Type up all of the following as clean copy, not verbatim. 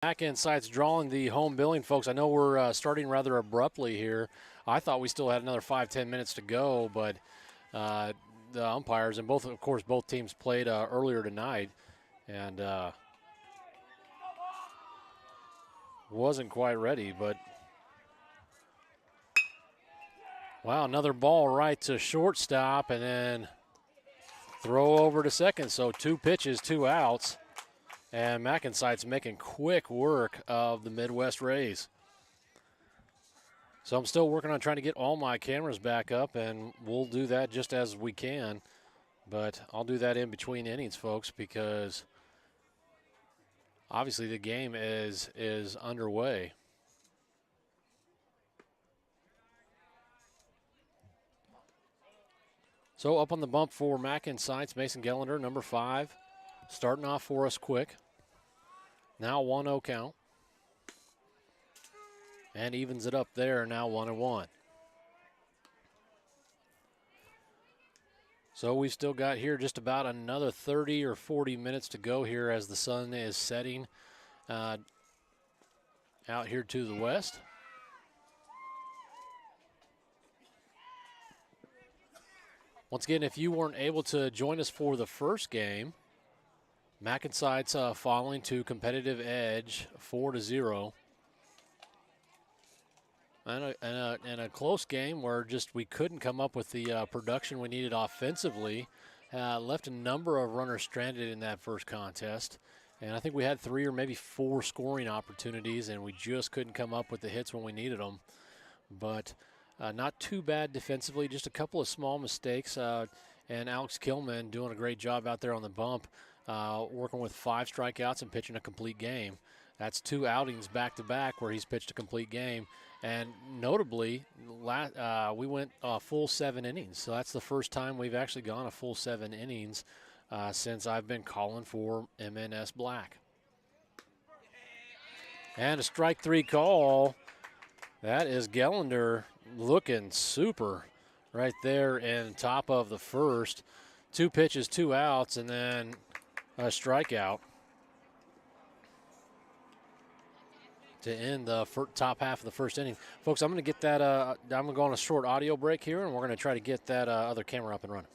MacNSeitz drawing the home billing, folks. I know we're starting rather abruptly here. I thought we still had another 5-10 minutes to go, but the umpires and both teams played earlier tonight, and wasn't quite ready. But wow, another ball right to shortstop, and then throw over to second. So 2 pitches, 2 outs. And MacNSeitz making quick work of the Midwest Rays. So I'm still working on trying to get all my cameras back up, and we'll do that just as we can. But I'll do that in between innings, folks, because obviously the game is underway. So up on the bump for MacNSeitz, Mason Gellender, number 5, starting off for us quick. Now 1-0 count. And evens it up there, now 1-1. So we've still got here just about another 30 or 40 minutes to go here as the sun is setting out here to the west. Once again, if you weren't able to join us for the first game, MacNSeitz falling to competitive edge 4-0. And a close game where just we couldn't come up with the production we needed offensively. Left a number of runners stranded in that first contest. And I think we had 3 or maybe 4 scoring opportunities, and we just couldn't come up with the hits when we needed them. But not too bad defensively, just a couple of small mistakes. And Alex Kilman doing a great job out there on the bump, working with 5 strikeouts and pitching a complete game. That's 2 outings back-to-back where he's pitched a complete game. And notably, we went a full 7 innings. So that's the first time we've actually gone a full 7 innings since I've been calling for MNS Black. And a strike 3 call. That is Gellender looking super right there in top of the first. 2 pitches, 2 outs, and then a strikeout to end the top half of the first inning. Folks, I'm going to get that, I'm going to go on a short audio break here, and we're going to try to get that other camera up and running.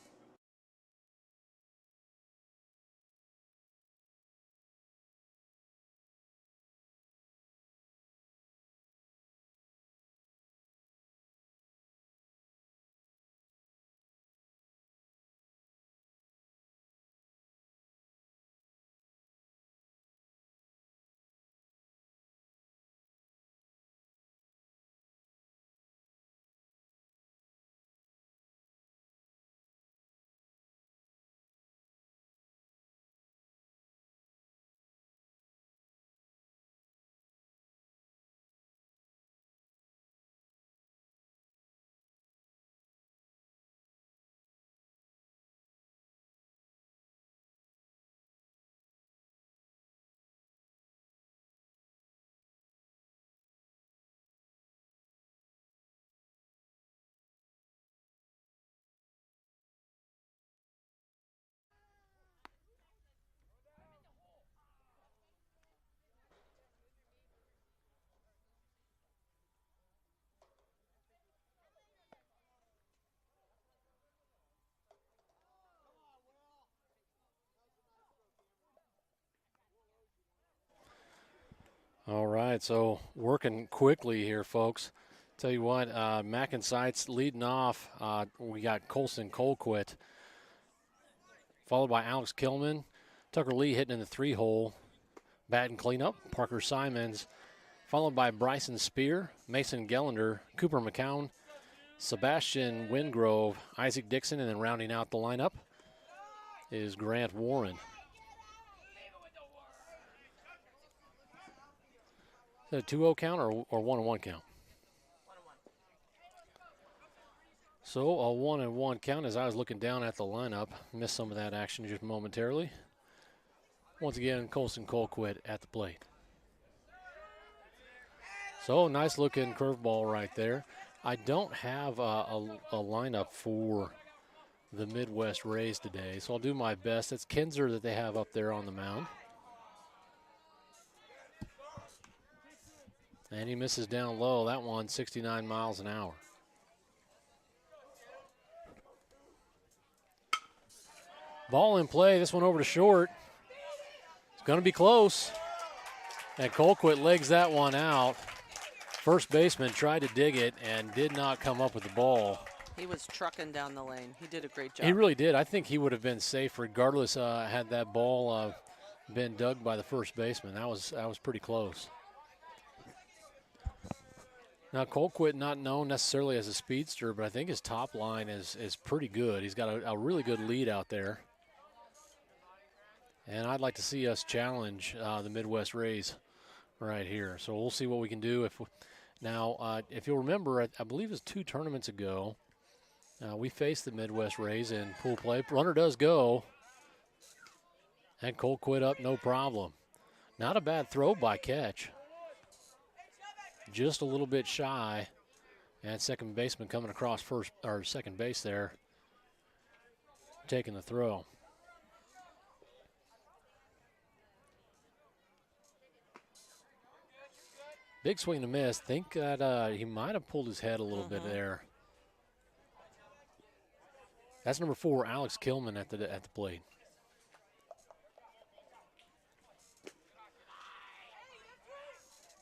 All right, so working quickly here, folks. Tell you what, MacNSeitz leading off. We got Colson Colquitt, followed by Alex Kilman. Tucker Lee hitting in the 3-hole, batting cleanup. Parker Simons, followed by Bryson Spear, Mason Gellender, Cooper McCown, Sebastian Wingrove, Isaac Dixon, and then rounding out the lineup is Grant Warren. Is that a 2-0 count or 1-1 count? So a 1-1 count as I was looking down at the lineup. Missed some of that action just momentarily. Once again, Colson Colquitt at the plate. So nice looking curveball right there. I don't have a lineup for the Midwest Rays today, so I'll do my best. It's Kinzer that they have up there on the mound. And he misses down low. That one, 69 miles an hour. Ball in play. This one over to short. It's going to be close. And Colquitt legs that one out. First baseman tried to dig it and did not come up with the ball. He was trucking down the lane. He did a great job. He really did. I think he would have been safe regardless had that ball been dug by the first baseman. That was pretty close. Now, Colquitt not known necessarily as a speedster, but I think his top line is pretty good. He's got a really good lead out there. And I'd like to see us challenge the Midwest Rays right here. So we'll see what we can do. If you'll remember, I believe it was 2 tournaments ago, we faced the Midwest Rays in pool play. Runner does go. And Colquitt up, no problem. Not a bad throw by catch. Just a little bit shy. And second baseman coming across second base there, taking the throw. Big swing and a miss. Think that he might have pulled his head a little bit there. That's number 4, Alex Kilman at the plate.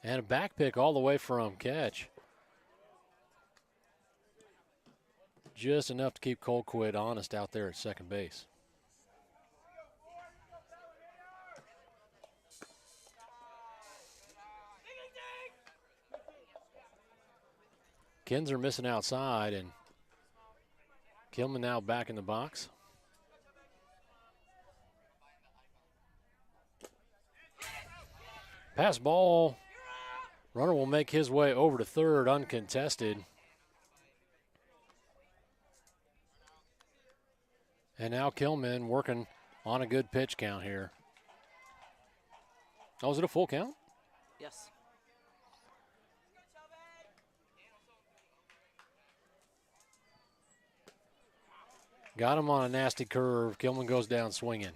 And a back pick all the way from catch. Just enough to keep Colquitt honest out there at second base. Kinzer missing outside, and Kilman now back in the box. Pass ball. Runner will make his way over to third, uncontested. And now Kilman working on a good pitch count here. Oh, is it a full count? Yes. Got him on a nasty curve. Kilman goes down swinging.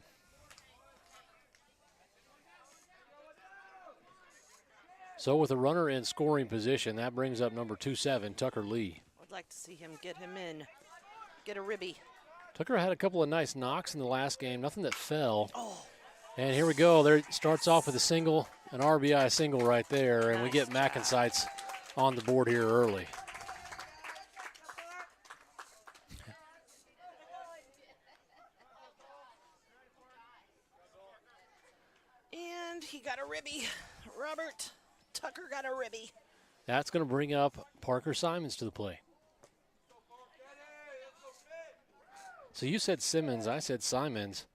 So with a runner in scoring position, that brings up number 27, Tucker Lee. I'd like to see him get him in. Get a ribby. Tucker had a couple of nice knocks in the last game, nothing that fell. Oh. And here we go. There starts off with a single, an RBI single right there, and we get MacNSeitz on the board here early. And he got a ribby. Robert Tucker got a ribby. That's going to bring up Parker Simons to the play. So you said Simmons, I said Simons.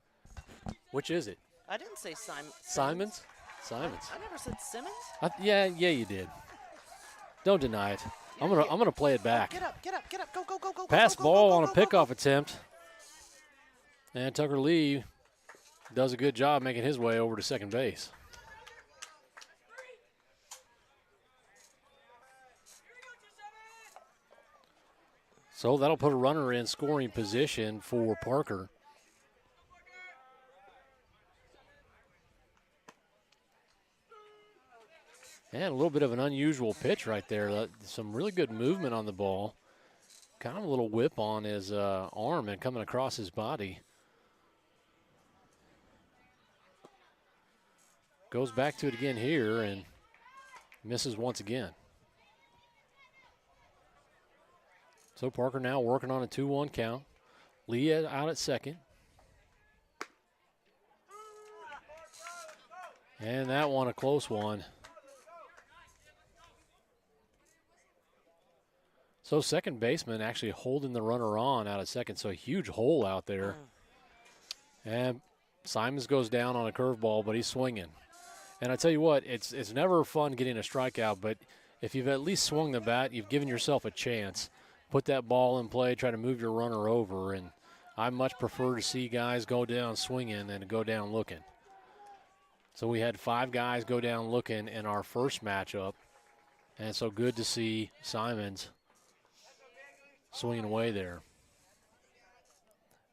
Which is it? I didn't say Simons. Simons? Simons. I never said Simmons. Yeah, you did. Don't deny it. I'm gonna play it back. Get up, go. Pass ball on a pickoff attempt. And Tucker Lee does a good job making his way over to second base. So that'll put a runner in scoring position for Parker. And a little bit of an unusual pitch right there. Some really good movement on the ball. Kind of a little whip on his arm and coming across his body. Goes back to it again here and misses once again. So Parker now working on a 2-1 count. Lee out at second. And that one a close one. So second baseman actually holding the runner on out at second. So a huge hole out there. And Simons goes down on a curveball, but he's swinging. And I tell you what, it's never fun getting a strikeout, but if you've at least swung the bat, you've given yourself a chance. Put that ball in play, try to move your runner over, and I much prefer to see guys go down swinging than to go down looking. So we had 5 guys go down looking in our first matchup, and so good to see Simons swinging away there.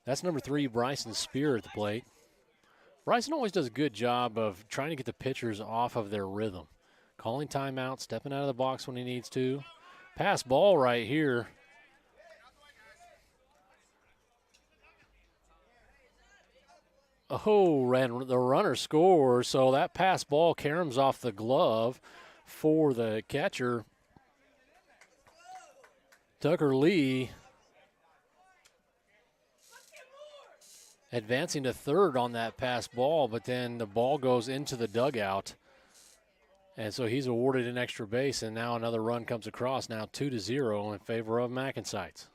That's number 3, Bryson Spear at the plate. Bryson always does a good job of trying to get the pitchers off of their rhythm. calling timeout, stepping out of the box when he needs to. Pass ball right here. Oh, and the runner scores. So that pass ball caroms off the glove for the catcher, Tucker Lee, advancing to third on that pass ball, but then the ball goes into the dugout. And so he's awarded an extra base, and now another run comes across, now 2-0 in favor of MacNSeitz.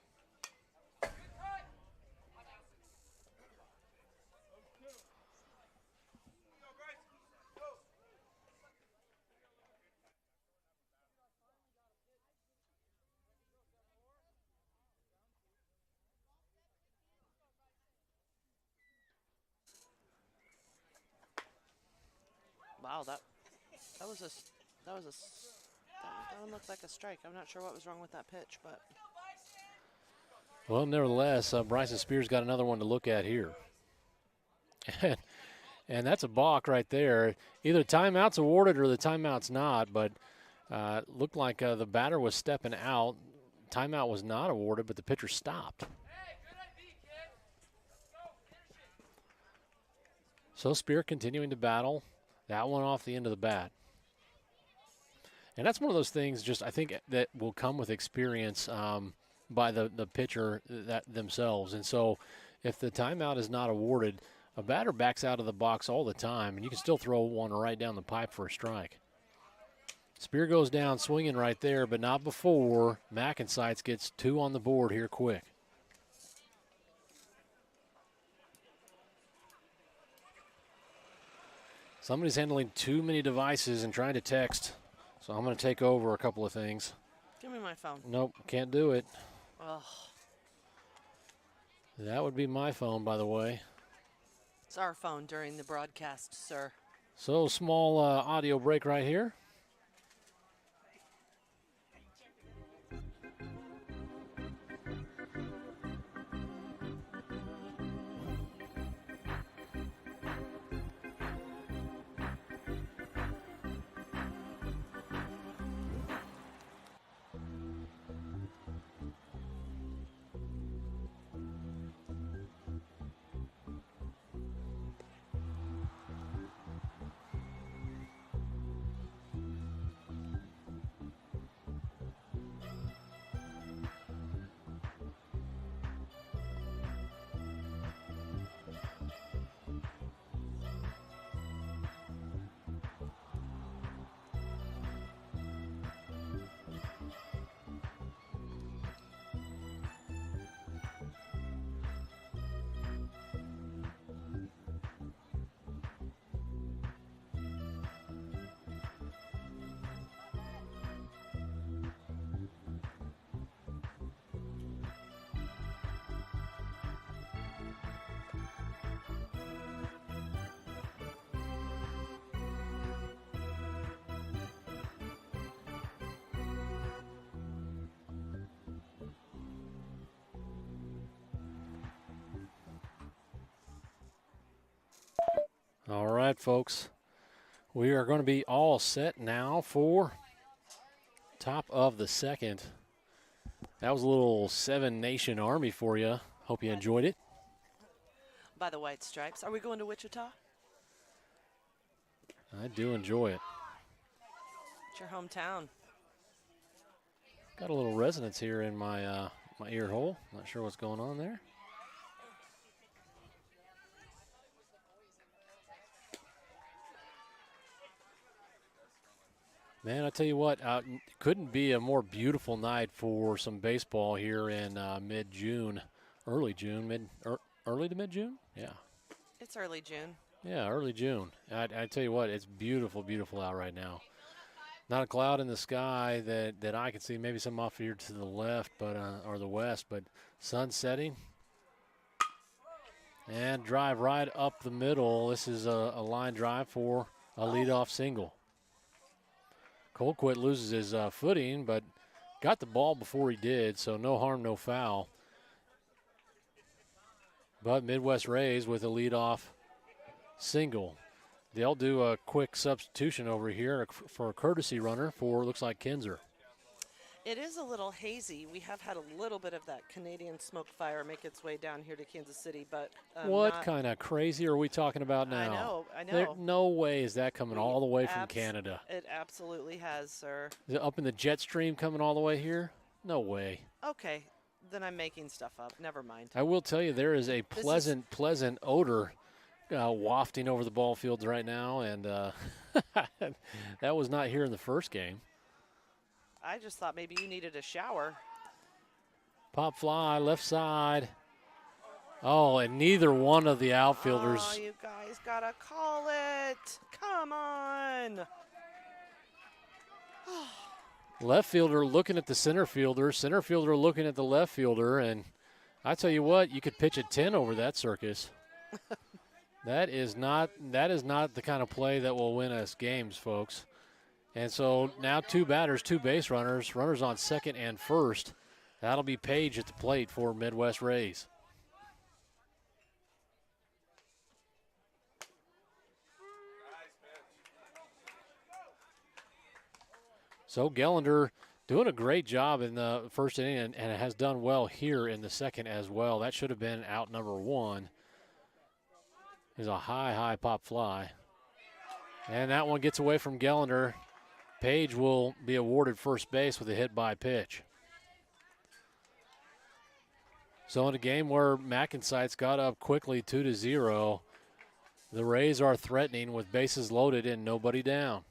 Wow, that one looked like a strike. I'm not sure what was wrong with that pitch, but Well, nevertheless, Bryson Spears got another one to look at here. And that's a balk right there. Either timeout's awarded or the timeout's not, but looked like the batter was stepping out. Timeout was not awarded, but the pitcher stopped. So Spear continuing to battle. That one off the end of the bat. And that's one of those things just I think that will come with experience by the pitcher themselves. And so if the timeout is not awarded, a batter backs out of the box all the time, and you can still throw one right down the pipe for a strike. Spear goes down swinging right there, but not before MacNSeitz gets 2 on the board here quick. Somebody's handling too many devices and trying to text, so I'm going to take over a couple of things. give me my phone. Nope, can't do it. Ugh. That would be my phone, by the way. It's our phone during the broadcast, sir. So, small audio break right here. All right, folks. We are going to be all set now for top of the second. That was a little 7-Nation Army for you. Hope you enjoyed it. By the White Stripes. Are we going to Wichita? I do enjoy it. It's your hometown. Got a little resonance here in my my ear hole. Not sure what's going on there. Man, I tell you what, couldn't be a more beautiful night for some baseball here in mid-June, early June, early to mid-June? Yeah. It's early June. Yeah, early June. I tell you what, it's beautiful, beautiful out right now. Not a cloud in the sky that I can see. Maybe some off here to the left, but or the west, but sun setting. And drive right up the middle. This is a line drive for a leadoff single. Colquitt loses his footing, but got the ball before he did, so no harm, no foul. But Midwest Rays with a leadoff single. they'll do a quick substitution over here for a courtesy runner for, looks like, Kinzer. It is a little hazy. We have had a little bit of that Canadian smoke fire make its way down here to Kansas City, but what kind of crazy are we talking about now? I know. There, no way is that coming all the way from Canada. It absolutely has, sir. Is it up in the jet stream coming all the way here? No way. Okay, then I'm making stuff up. Never mind. I will tell you, there is a pleasant odor wafting over the ball fields right now, and that was not here in the first game. I just thought maybe you needed a shower. Pop fly, left side. Oh, and neither one of the outfielders. Oh, you guys gotta call it. Come on. Left fielder looking at the center fielder looking at the left fielder, and I tell you what, you could pitch a 10 over that circus. That is not the kind of play that will win us games, folks. And so now 2 batters, 2 base runners, runners on second and first. That'll be Page at the plate for Midwest Rays. So Gellender doing a great job in the first inning and has done well here in the second as well. That should have been out number 1. There's a high pop fly. And that one gets away from Gellender. Page will be awarded first base with a hit by pitch. So in a game where MacNSeitz got up quickly 2-0, the Rays are threatening with bases loaded and nobody down.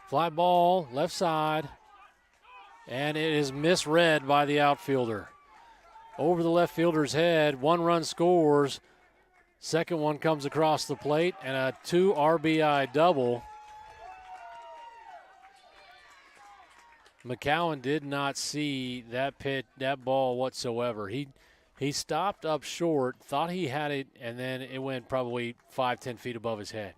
Fly ball, left side, and it is misread by the outfielder. Over the left fielder's head, 1 run scores. Second one comes across the plate, and a 2 RBI double. McCowan did not see that ball whatsoever. He stopped up short, thought he had it, and then it went probably 5-10 feet above his head.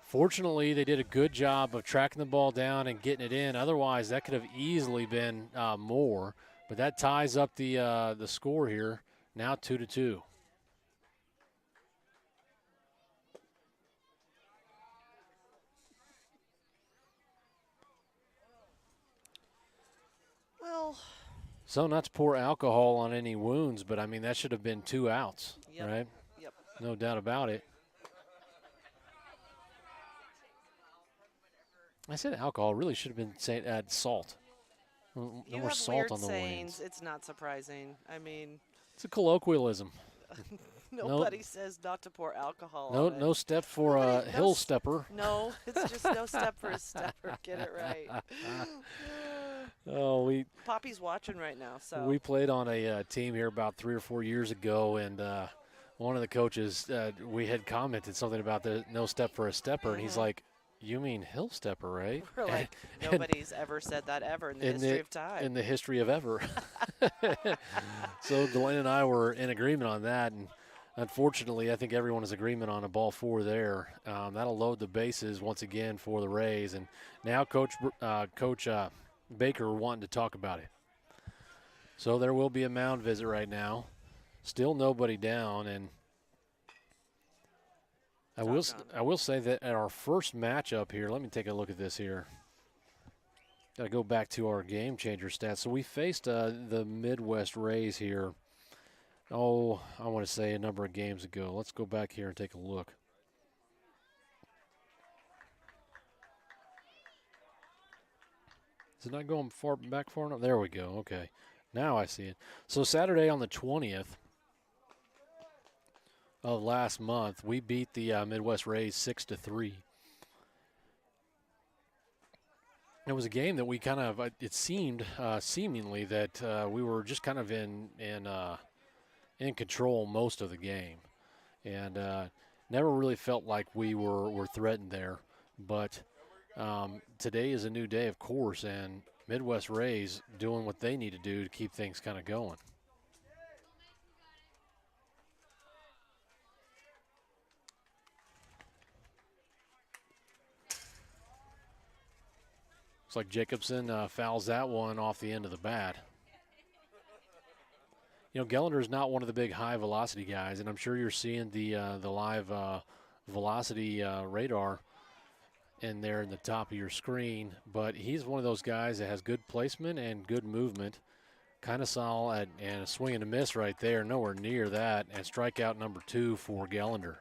Fortunately, they did a good job of tracking the ball down and getting it in. Otherwise, that could have easily been more. But that ties up the score here, now 2-2. Well, so not to pour alcohol on any wounds, but I mean that should have been 2 outs, right? Yep. No doubt about it. I said alcohol. Really should have been saying add salt. No more salt on the sayings. wings. It's not surprising. I mean, it's a colloquialism. Nobody says not to pour alcohol on it. No step for a hill stepper. No, it's just no step for a stepper. Get it right. Poppy's watching right now. So we played on a team here about 3 or 4 years ago, and one of the coaches, we had commented something about the no step for a stepper, and he's like, "You mean hill stepper, right?" We're like, nobody's ever said that ever in the history of time. In the history of ever. So Delaney and I were in agreement on that, and unfortunately, I think everyone is agreement on a ball 4 there. That'll load the bases once again for the Rays, and now Coach Baker wanting to talk about it. So there will be a mound visit right now. Still nobody down, and I will say that at our first matchup here, let me take a look at this here. Got to go back to our game changer stats. So we faced the Midwest Rays here, I want to say a number of games ago. Let's go back here and take a look. Is it not going back far enough? There we go. Okay. Now I see it. So Saturday on the 20th of last month, we beat the Midwest Rays 6-3. It was a game that we kind of, it seemed seemingly that we were just kind of in control most of the game, and never really felt like we were threatened there. But today is a new day, of course, and Midwest Rays doing what they need to do to keep things kind of going. Looks like Jacobson fouls that one off the end of the bat. Gellender is not one of the big high velocity guys, and I'm sure you're seeing the live velocity radar in there in the top of your screen. But he's one of those guys that has good placement and good movement. Kind of solid, and a swing and a miss right there, nowhere near that, and strikeout number 2 for Gellender.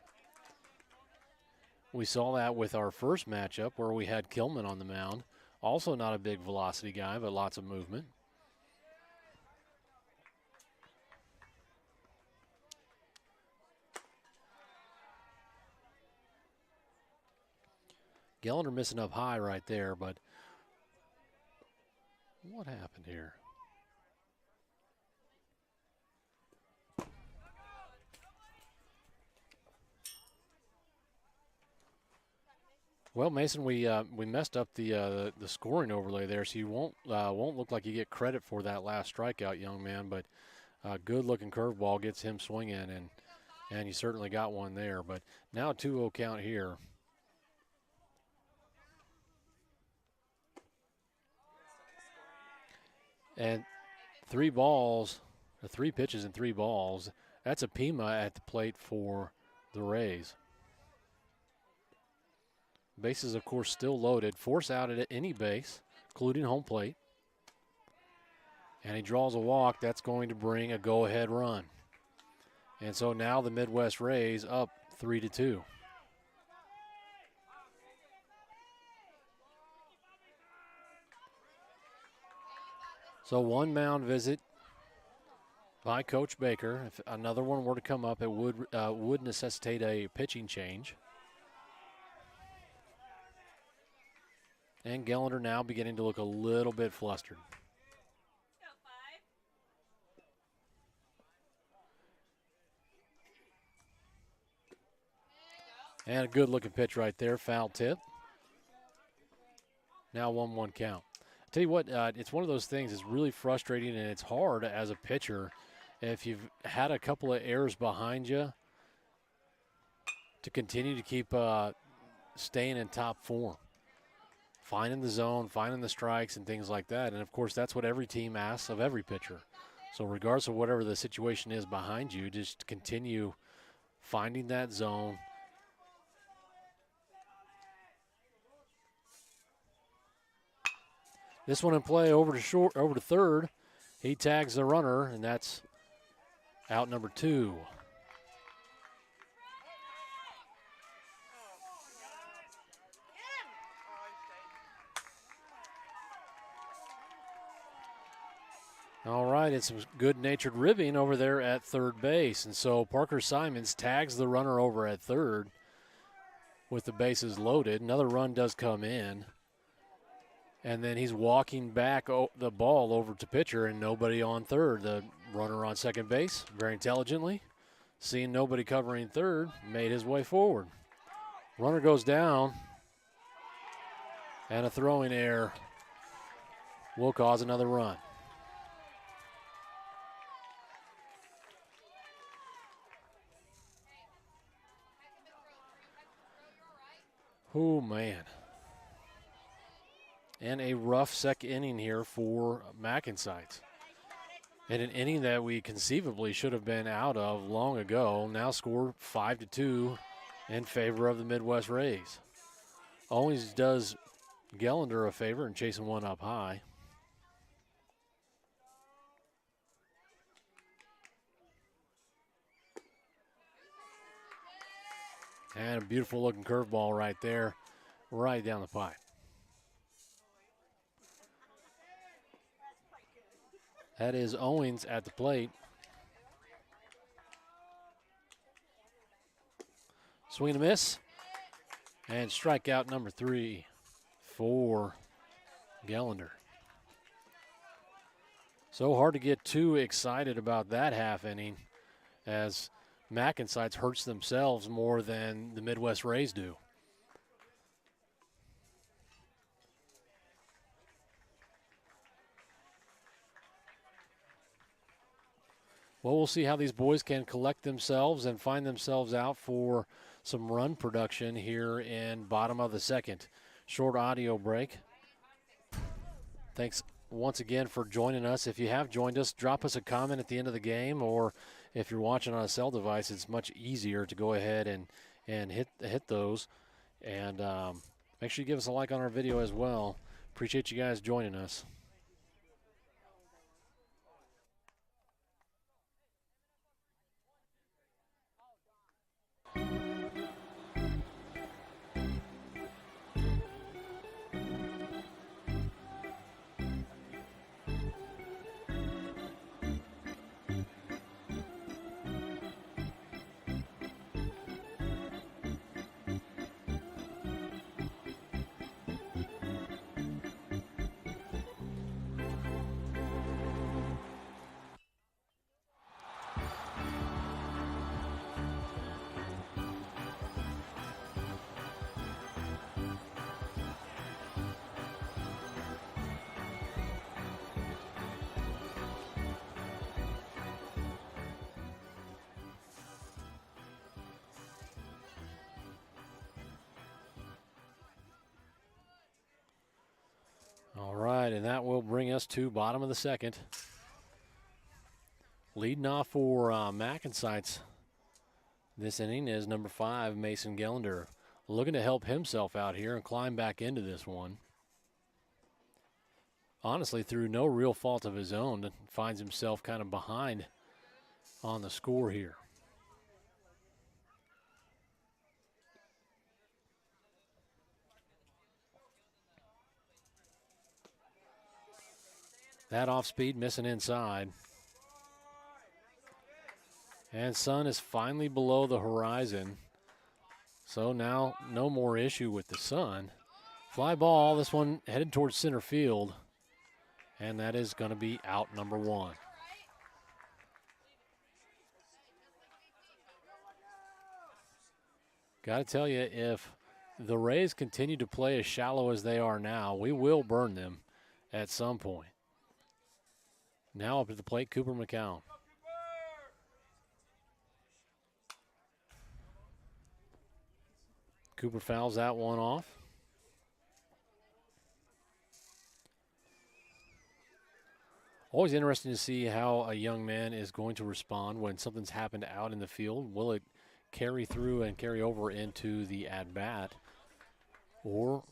We saw that with our first matchup where we had Kilman on the mound. Also not a big velocity guy, but lots of movement. Gellender missing up high right there, but what happened here? Well, Mason, we messed up the scoring overlay there, so you won't look like you get credit for that last strikeout, young man. But good looking curveball gets him swinging, and you certainly got one there. But now a 2-0 count here. And 3 pitches and 3 balls. That's a Pima at the plate for the Rays. Bases, of course, still loaded. Force out at any base, including home plate. And he draws a walk. That's going to bring a go-ahead run. And so now the Midwest Rays up 3-2. So one mound visit by Coach Baker. If another one were to come up, it would necessitate a pitching change. And Gellender now beginning to look a little bit flustered. And a good looking pitch right there, foul tip. Now 1-1 count. Tell you what, it's one of those things that's really frustrating, and it's hard as a pitcher if you've had a couple of errors behind you to continue to keep staying in top form. Finding the zone, finding the strikes, and things like that. And, of course, that's what every team asks of every pitcher. So regardless of whatever the situation is behind you, just continue finding that zone. This one in play over to third. He tags the runner, and that's out number 2. All right, it's some good-natured ribbing over there at third base. And so Parker Simons tags the runner over at third with the bases loaded. Another run does come in. And then he's walking back the ball over to pitcher and nobody on third. The runner on second base, very intelligently, seeing nobody covering third, made his way forward. Runner goes down, and a throwing error will cause another run. Oh, man. And a rough second inning here for MacNSeitz. And an inning that we conceivably should have been out of long ago, now scored 5-2 in favor of the Midwest Rays. Owens does Gellender a favor and chasing one up high. And a beautiful looking curveball right there, right down the pipe. That is Owens at the plate. Swing and a miss. And strikeout number 3 for Gellender. So hard to get too excited about that half inning as MacNSeitz hurts themselves more than the Midwest Rays do. Well, we'll see how these boys can collect themselves and find themselves out for some run production here in bottom of the second. Short audio break. Thanks once again for joining us. If you have joined us, drop us a comment at the end of the game, or if you're watching on a cell device, it's much easier to go ahead and hit those. And make sure you give us a like on our video as well. Appreciate you guys joining us. All right, and that will bring us to bottom of the second. Leading off for MacNSeitz this inning is number 5, Mason Gellender, looking to help himself out here and climb back into this one. Honestly, through no real fault of his own, finds himself kind of behind on the score here. That off speed, missing inside. And sun is finally below the horizon. So now no more issue with the sun. Fly ball, this one headed towards center field. And that is going to be out number 1. Got to tell you, if the Rays continue to play as shallow as they are now, we will burn them at some point. Now up at the plate, Cooper McCown. Cooper fouls that one off. Always interesting to see how a young man is going to respond when something's happened out in the field. Will it carry through and carry over into the at-bat? Or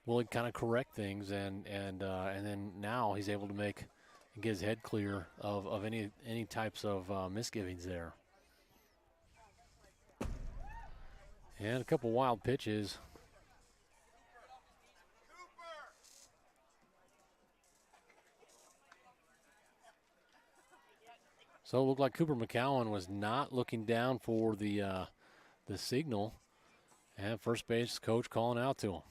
will it kind of correct things and then now he's able to get his head clear of any types of misgivings there. And a couple wild pitches. So it looked like Cooper McCowan was not looking down for the signal. And first base coach calling out to him.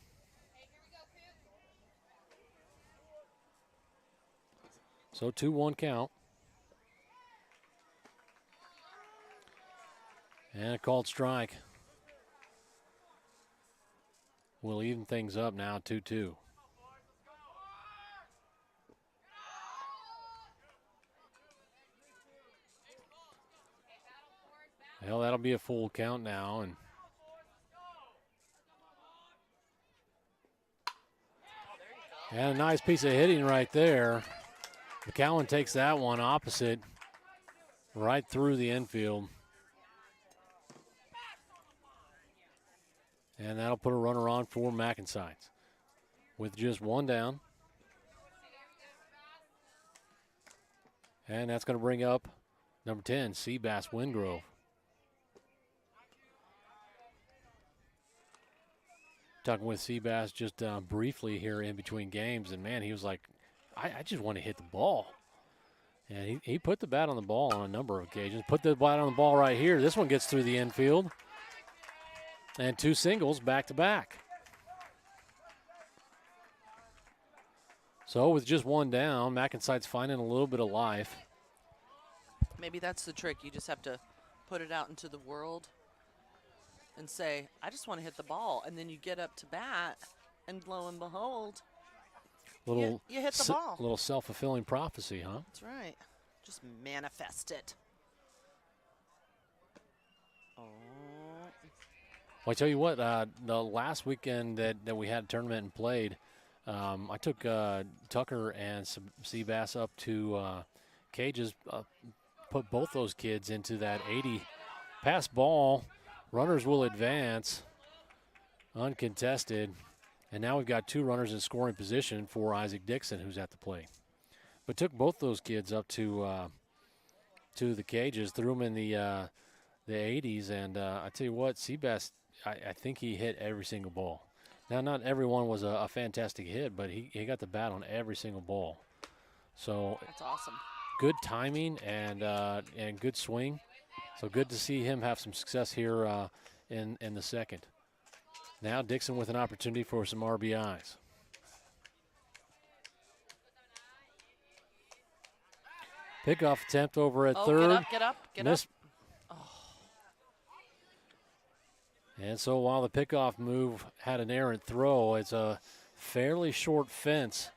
So 2-1 count. And a called strike. We'll even things up now, 2-2. Well, that'll be a full count now. And a nice piece of hitting right there. McCowan takes that one opposite, right through the infield. And that'll put a runner on for MacNSeitz with just 1 down. And that's going to bring up number 10, Seabass Wingrove. Talking with Seabass just briefly here in between games, and man, he was like, I just want to hit the ball. And he put the bat on the ball on a number of occasions. Put the bat on the ball right here. This one gets through the infield. And 2 singles back to back. So with just 1 down, MacNSeitz finding a little bit of life. Maybe that's the trick. You just have to put it out into the world and say, I just want to hit the ball. And then you get up to bat, and lo and behold, you hit the ball. A little self-fulfilling prophecy, huh? That's right. Just manifest it. Oh. Well, I tell you what, the last weekend that we had a tournament and played, I took Tucker and Seabass up to cages, put both those kids into that 80 pass ball. Runners will advance, uncontested. And now we've got 2 runners in scoring position for Isaac Dixon, who's at the plate. But took both those kids up to the cages, threw them in the 80s, and I tell you what, Seabass, I think he hit every single ball. Now, not everyone was a fantastic hit, but he got the bat on every single ball. So That's awesome. good timing and good swing. So good to see him have some success here in the second. Now Dixon with an opportunity for some RBIs. Pickoff attempt over at third. Get up. Miss. And so while the pickoff move had an errant throw, it's a fairly short fence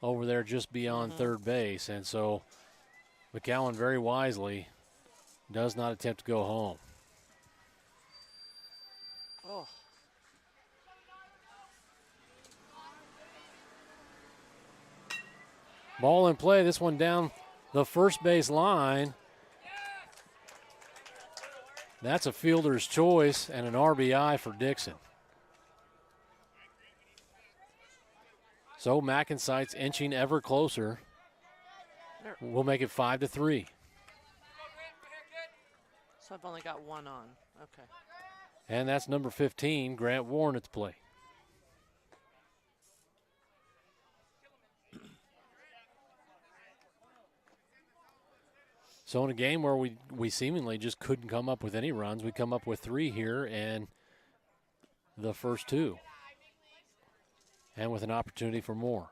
over there just beyond third base. And so McCowan very wisely does not attempt to go home. Oh. Ball in play, this one down the first base line. That's a fielder's choice and an RBI for Dixon. So MacNSeitz inching ever closer. We'll make it 5-3. So I've only got 1 on. Okay. And that's number 15, Grant Warren at the plate. So in a game where we seemingly just couldn't come up with any runs, we come up with 3 here and the first 2. And with an opportunity for more.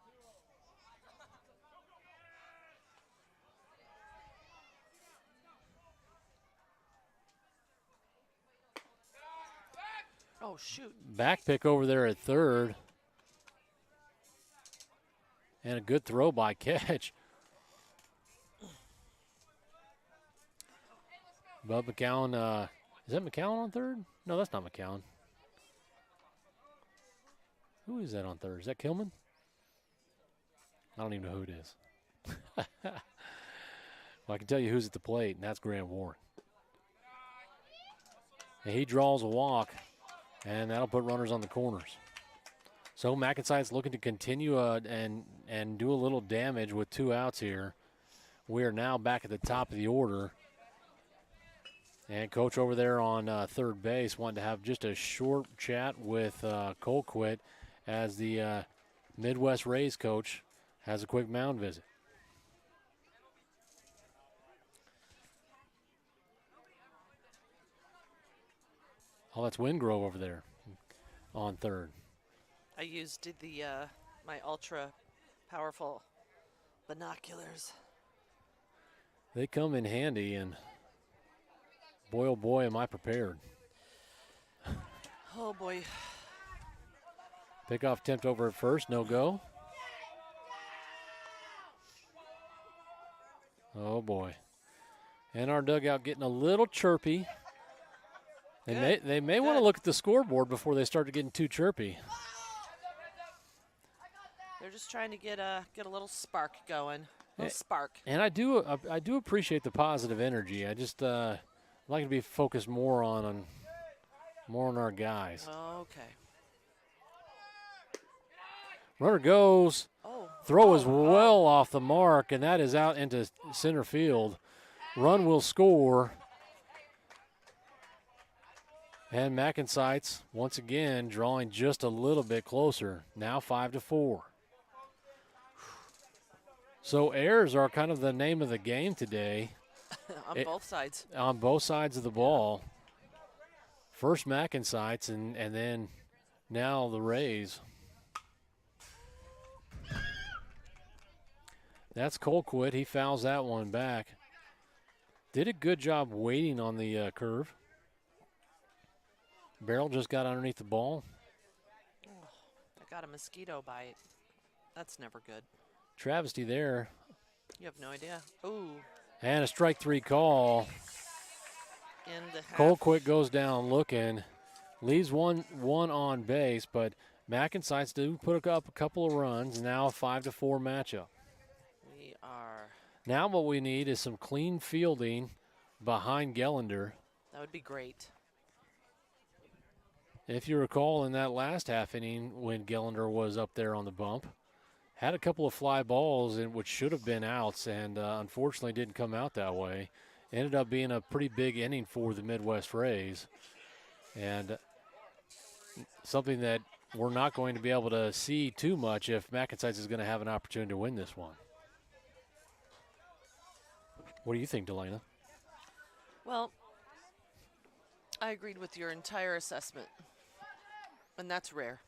Oh, shoot. Back pick over there at third. And a good throw by Catch. Bub McCowan, is that McCowan on third? No, that's not McCowan. Who is that on third? Is that Kilman? I don't even know who it is. Well, I can tell you who's at the plate, and that's Grant Warren. And he draws a walk, and that'll put runners on the corners. So MacNSeitz looking to continue and do a little damage with 2 outs here. We are now back at the top of the order. And Coach over there on third base wanted to have just a short chat with Colquitt as the Midwest Rays coach has a quick mound visit. Oh, that's Wingrove over there on third. I used the my ultra powerful binoculars. They come in handy, and boy, oh boy, am I prepared. Oh, boy. Pickoff attempt over at first, no go. Oh, boy. And our dugout getting a little chirpy. They may want to look at the scoreboard before they start getting too chirpy. They're just trying to get a little spark going. A little spark. And I do appreciate the positive energy. I just like to be focused more on our guys. Okay. Runner goes. Throw is well off the mark, and that is out into center field. Run will score. And MacNSeitz, once again, drawing just a little bit closer. Now 5-4. So errors are kind of the name of the game today. On both sides. On both sides of the ball. First MacNSeitz, and then now the Rays. That's Colquitt. He fouls that one back. Did a good job waiting on the curve. Barrel just got underneath the ball. Oh, I got a mosquito bite. That's never good. Travesty there. You have no idea. Ooh. And a strike 3 call. In the half. Colquitt goes down looking. Leaves one on base, but MacNSeitz do put up a couple of runs. Now a 5-4 matchup. We are. Now what we need is some clean fielding behind Gellender. That would be great. If you recall, in that last half inning when Gellender was up there on the bump, had a couple of fly balls which should have been outs, and unfortunately didn't come out that way. Ended up being a pretty big inning for the Midwest Rays, and something that we're not going to be able to see too much if MacNSeitz is going to have an opportunity to win this one. What do you think, Delana? Well, I agreed with your entire assessment, and that's rare.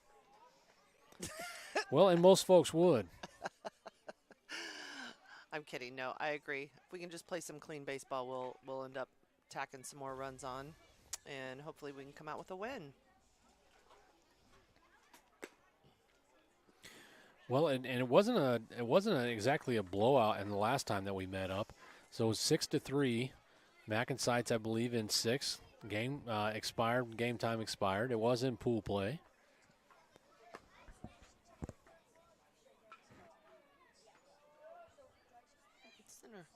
Well, and most folks would. I'm kidding. No, I agree. If we can just play some clean baseball, we'll end up tacking some more runs on, and hopefully we can come out with a win. Well, and it wasn't exactly a blowout in the last time that we met up. So it was 6-3. MacNSeitz, I believe, in 6. Game expired. Game time expired. It was in pool play. Center.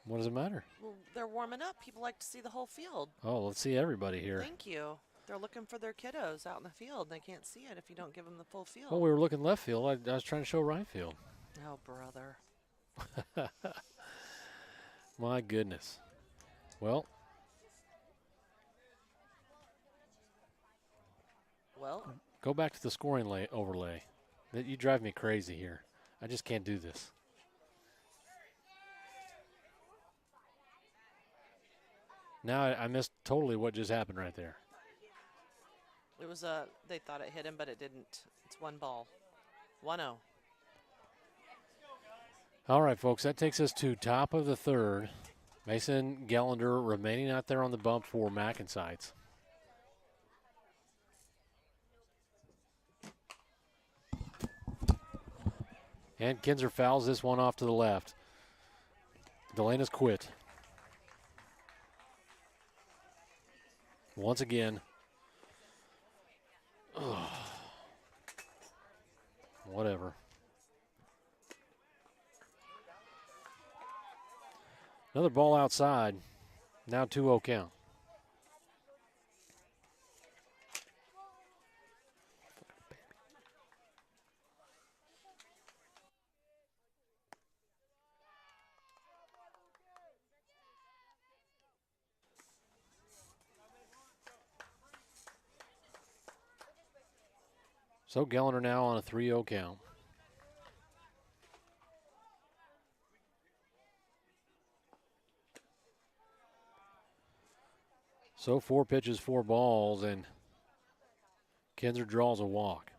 What does it matter? Well, they're warming up. People like to see the whole field. Oh, let's see everybody here. Thank you. They're looking for their kiddos out in the field. They can't see it if you don't give them the full field. Well, we were looking left field. I was trying to show right field. Oh, brother. My goodness. Well, go back to the scoring overlay. You drive me crazy here. I just can't do this. Now I missed totally what just happened right there. It was they thought it hit him, but it didn't. It's 1 ball. 1-0. All right, folks, that takes us to top of the third. Mason Gellender remaining out there on the bump for MacNSeitz. And Kinzer fouls this one off to the left. Delana's quit. Once again. Ugh. Whatever. Another ball outside. Now 2-0 count. So Gellender now on a 3-0 count. So 4 pitches, 4 balls, and Kinzer draws a walk.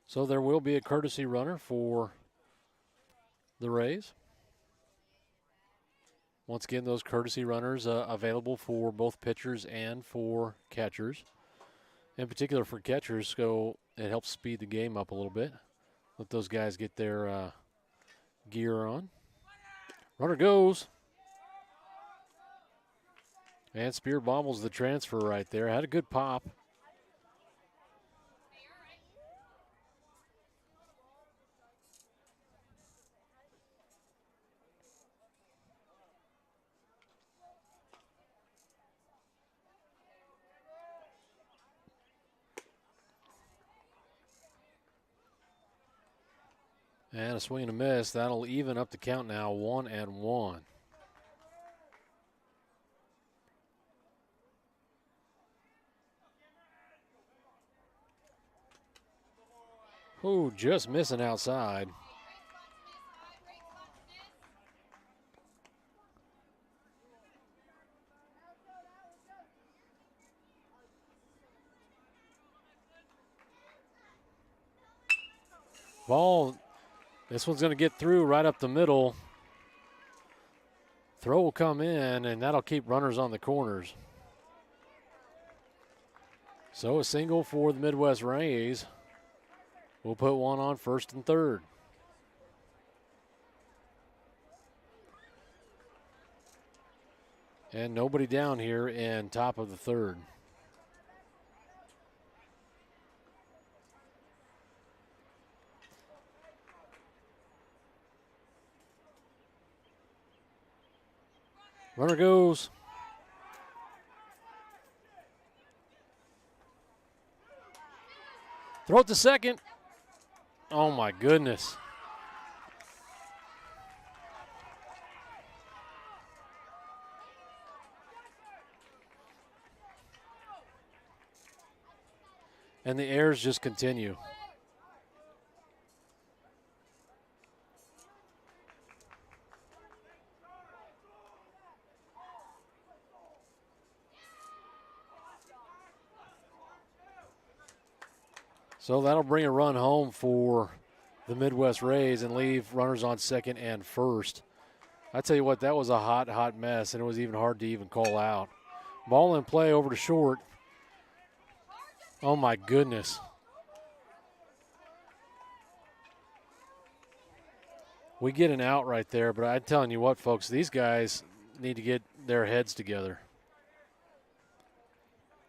So there will be a courtesy runner for the Rays. Once again, those courtesy runners available for both pitchers and for catchers. In particular for catchers, so it helps speed the game up a little bit. Let those guys get their gear on. Runner goes. And Spear bobbles the transfer right there. Had a good pop. And a swing and a miss. That'll even up the count now, 1-1. Ooh, just missing outside. Ball. This one's going to get through right up the middle. Throw will come in, and that'll keep runners on the corners. So a single for the Midwest Rays. We'll put one on first and third. And nobody down here in top of the third. Runner goes. Throw it to second. Oh, my goodness. And the errors just continue. So that'll bring a run home for the Midwest Rays and leave runners on second and first. I tell you what, that was a hot, hot mess, and it was even hard to even call out. Ball in play over to short. Oh, my goodness. We get an out right there, but I'm telling you what, folks, these guys need to get their heads together.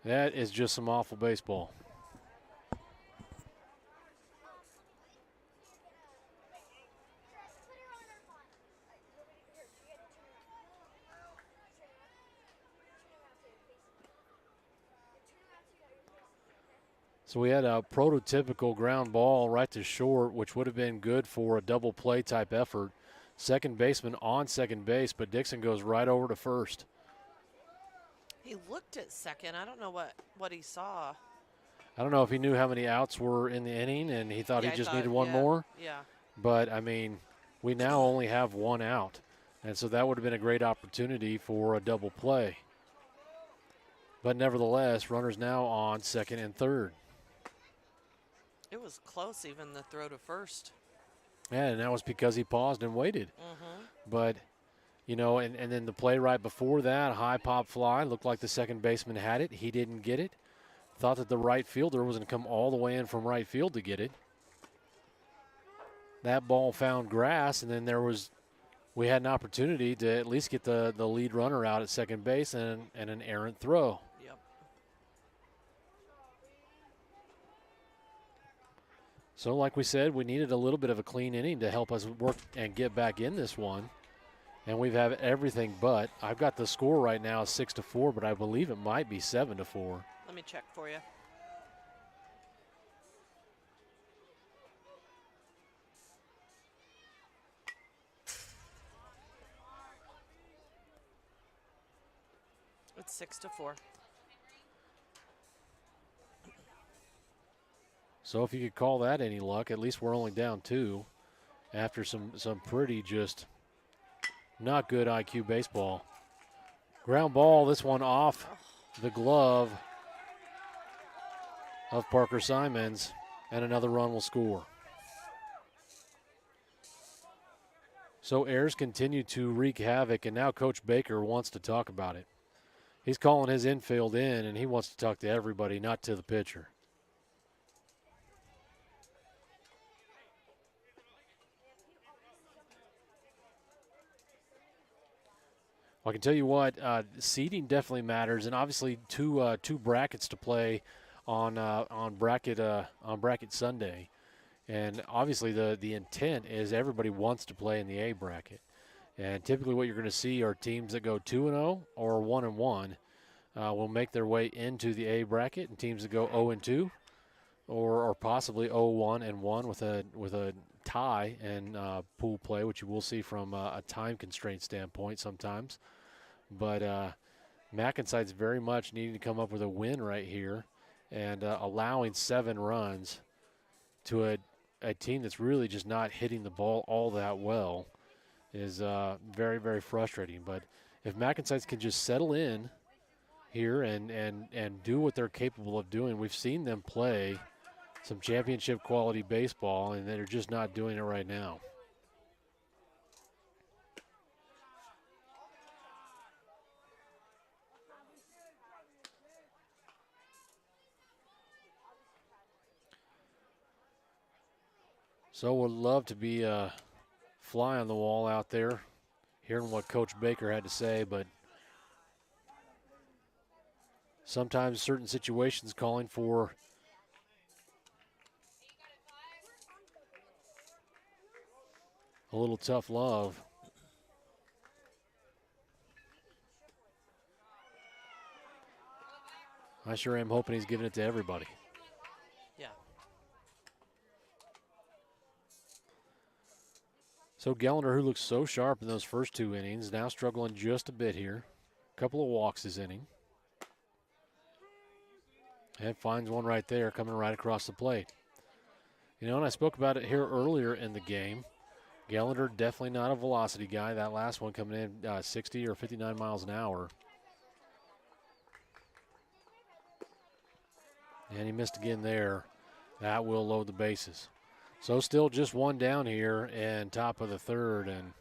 That is just some awful baseball. So we had a prototypical ground ball right to short, which would have been good for a double play type effort. Second baseman on second base, but Dixon goes right over to first. He looked at second. I don't know what he saw. I don't know if he knew how many outs were in the inning and he thought he just needed one more. Yeah. But, I mean, we now only have one out. And so that would have been a great opportunity for a double play. But nevertheless, runners now on second and third. It was close, even the throw to first. Yeah, and that was because he paused and waited. Mm-hmm. But, you know, and then the play right before that, high pop fly, looked like the second baseman had it. He didn't get it. Thought that the right fielder was going to come all the way in from right field to get it. That ball found grass, and then we had an opportunity to at least get the lead runner out at second base and an errant throw. Yep. So like we said, we needed a little bit of a clean inning to help us work and get back in this one. And we've had everything but. I've got the score right now 6-4, but I believe it might be 7-4. Let me check for you. It's 6-4. So if you could call that any luck, at least we're only down 2 after some pretty just not good IQ baseball. Ground ball, this one off the glove of Parker Simons, and another run will score. So errors continue to wreak havoc, and now Coach Baker wants to talk about it. He's calling his infield in, and he wants to talk to everybody, not to the pitcher. Well, I can tell you what, seeding definitely matters, and obviously two brackets to play on bracket Sunday, and obviously the intent is everybody wants to play in the A bracket, and typically what you're going to see are teams that go 2-0 or 1-1 will make their way into the A bracket, and teams that go 0-2 or possibly 0-1-1 with a tie in pool play, which you will see from a time constraint standpoint sometimes. But MacNSeitz very much needing to come up with a win right here, and allowing 7 runs to a team that's really just not hitting the ball all that well is very, very frustrating. But if MacNSeitz can just settle in here and do what they're capable of doing, we've seen them play some championship quality baseball, and they're just not doing it right now. So would love to be a fly on the wall out there, hearing what Coach Baker had to say, but sometimes certain situations calling for a little tough love. I sure am hoping he's giving it to everybody. Yeah. So Gallender, who looks so sharp in those first 2 innings, now struggling just a bit here. A couple of walks this inning. And finds one right there coming right across the plate. You know, and I spoke about it here earlier in the game. Gallender definitely not a velocity guy. That last one coming in 60 or 59 miles an hour. And he missed again there. That will load the bases. So still just 1 down here and top of the 3rd. And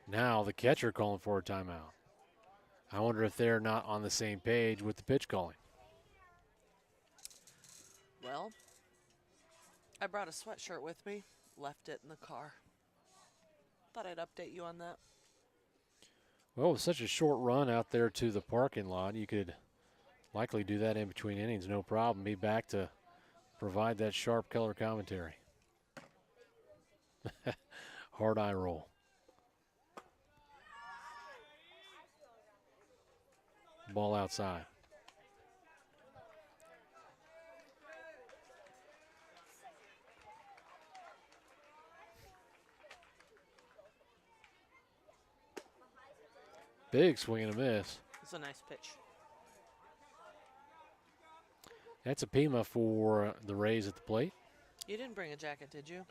now the catcher calling for a timeout. I wonder if they're not on the same page with the pitch calling. Well, I brought a sweatshirt with me, left it in the car. Thought I'd update you on that. Well, with such a short run out there to the parking lot, you could likely do that in between innings, no problem. Be back to provide that sharp color commentary. Hard eye roll. Ball outside. Big swing and a miss. It's a nice pitch. That's a Pima for the Rays at the plate. You didn't bring a jacket, did you?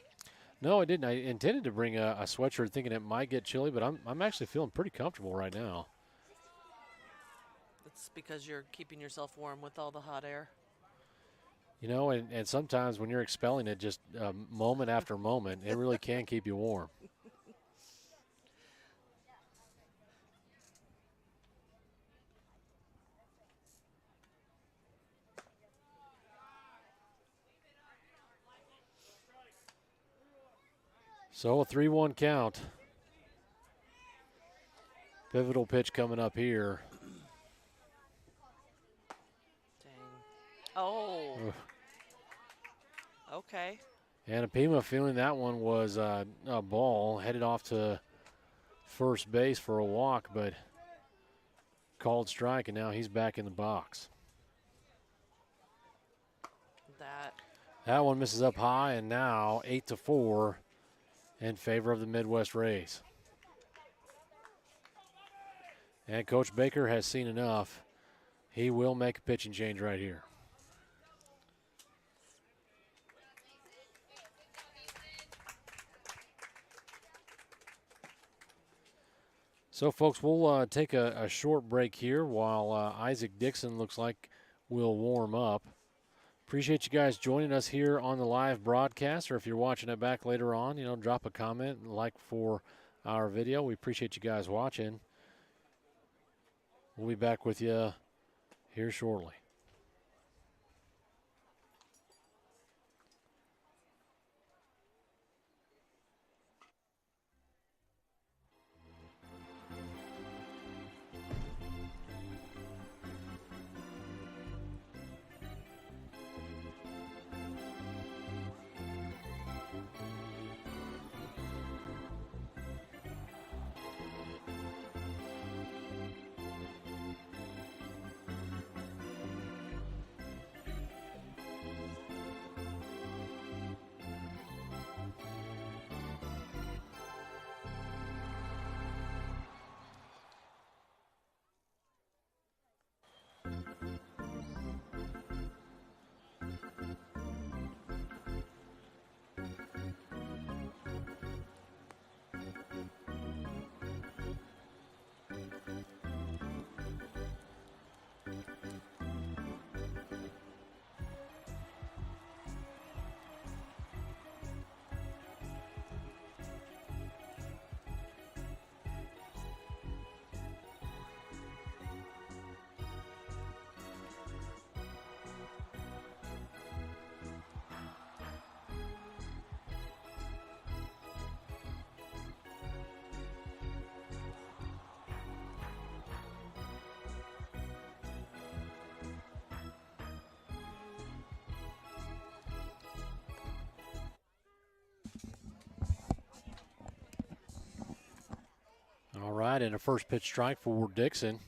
No, I didn't. I intended to bring a sweatshirt thinking it might get chilly, but I'm actually feeling pretty comfortable right now. It's because you're keeping yourself warm with all the hot air. You know, and sometimes when you're expelling it just moment after moment, it really can keep you warm. So a 3-1 count. Pivotal pitch coming up here. Dang. Oh. Ugh. Okay. And Pima feeling that one was a ball, headed off to first base for a walk, but called strike, and now he's back in the box. That one misses up high, and now 8-4 in favor of the Midwest Rays. And Coach Baker has seen enough. He will make a pitching change right here. So, folks, we'll take a short break here while Isaac Dixon looks like will warm up. Appreciate you guys joining us here on the live broadcast, or if you're watching it back later on, drop a comment and like for our video. We appreciate you guys watching. We'll be back with you here shortly. right, and a first pitch strike for Dixon.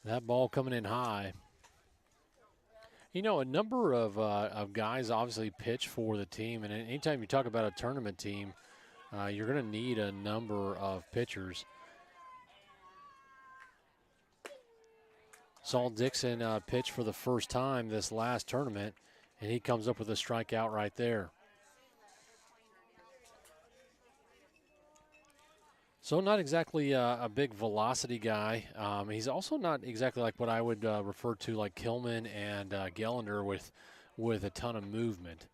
That ball coming in high. You know, a number of guys obviously pitch for the team, and anytime you talk about a tournament team, you're going to need a number of pitchers. Saul Dixon pitch for the first time this last tournament, and he comes up with a strikeout right there. So not exactly a big velocity guy. He's also not exactly like what I would refer to like Kilman and Gellender with a ton of movement.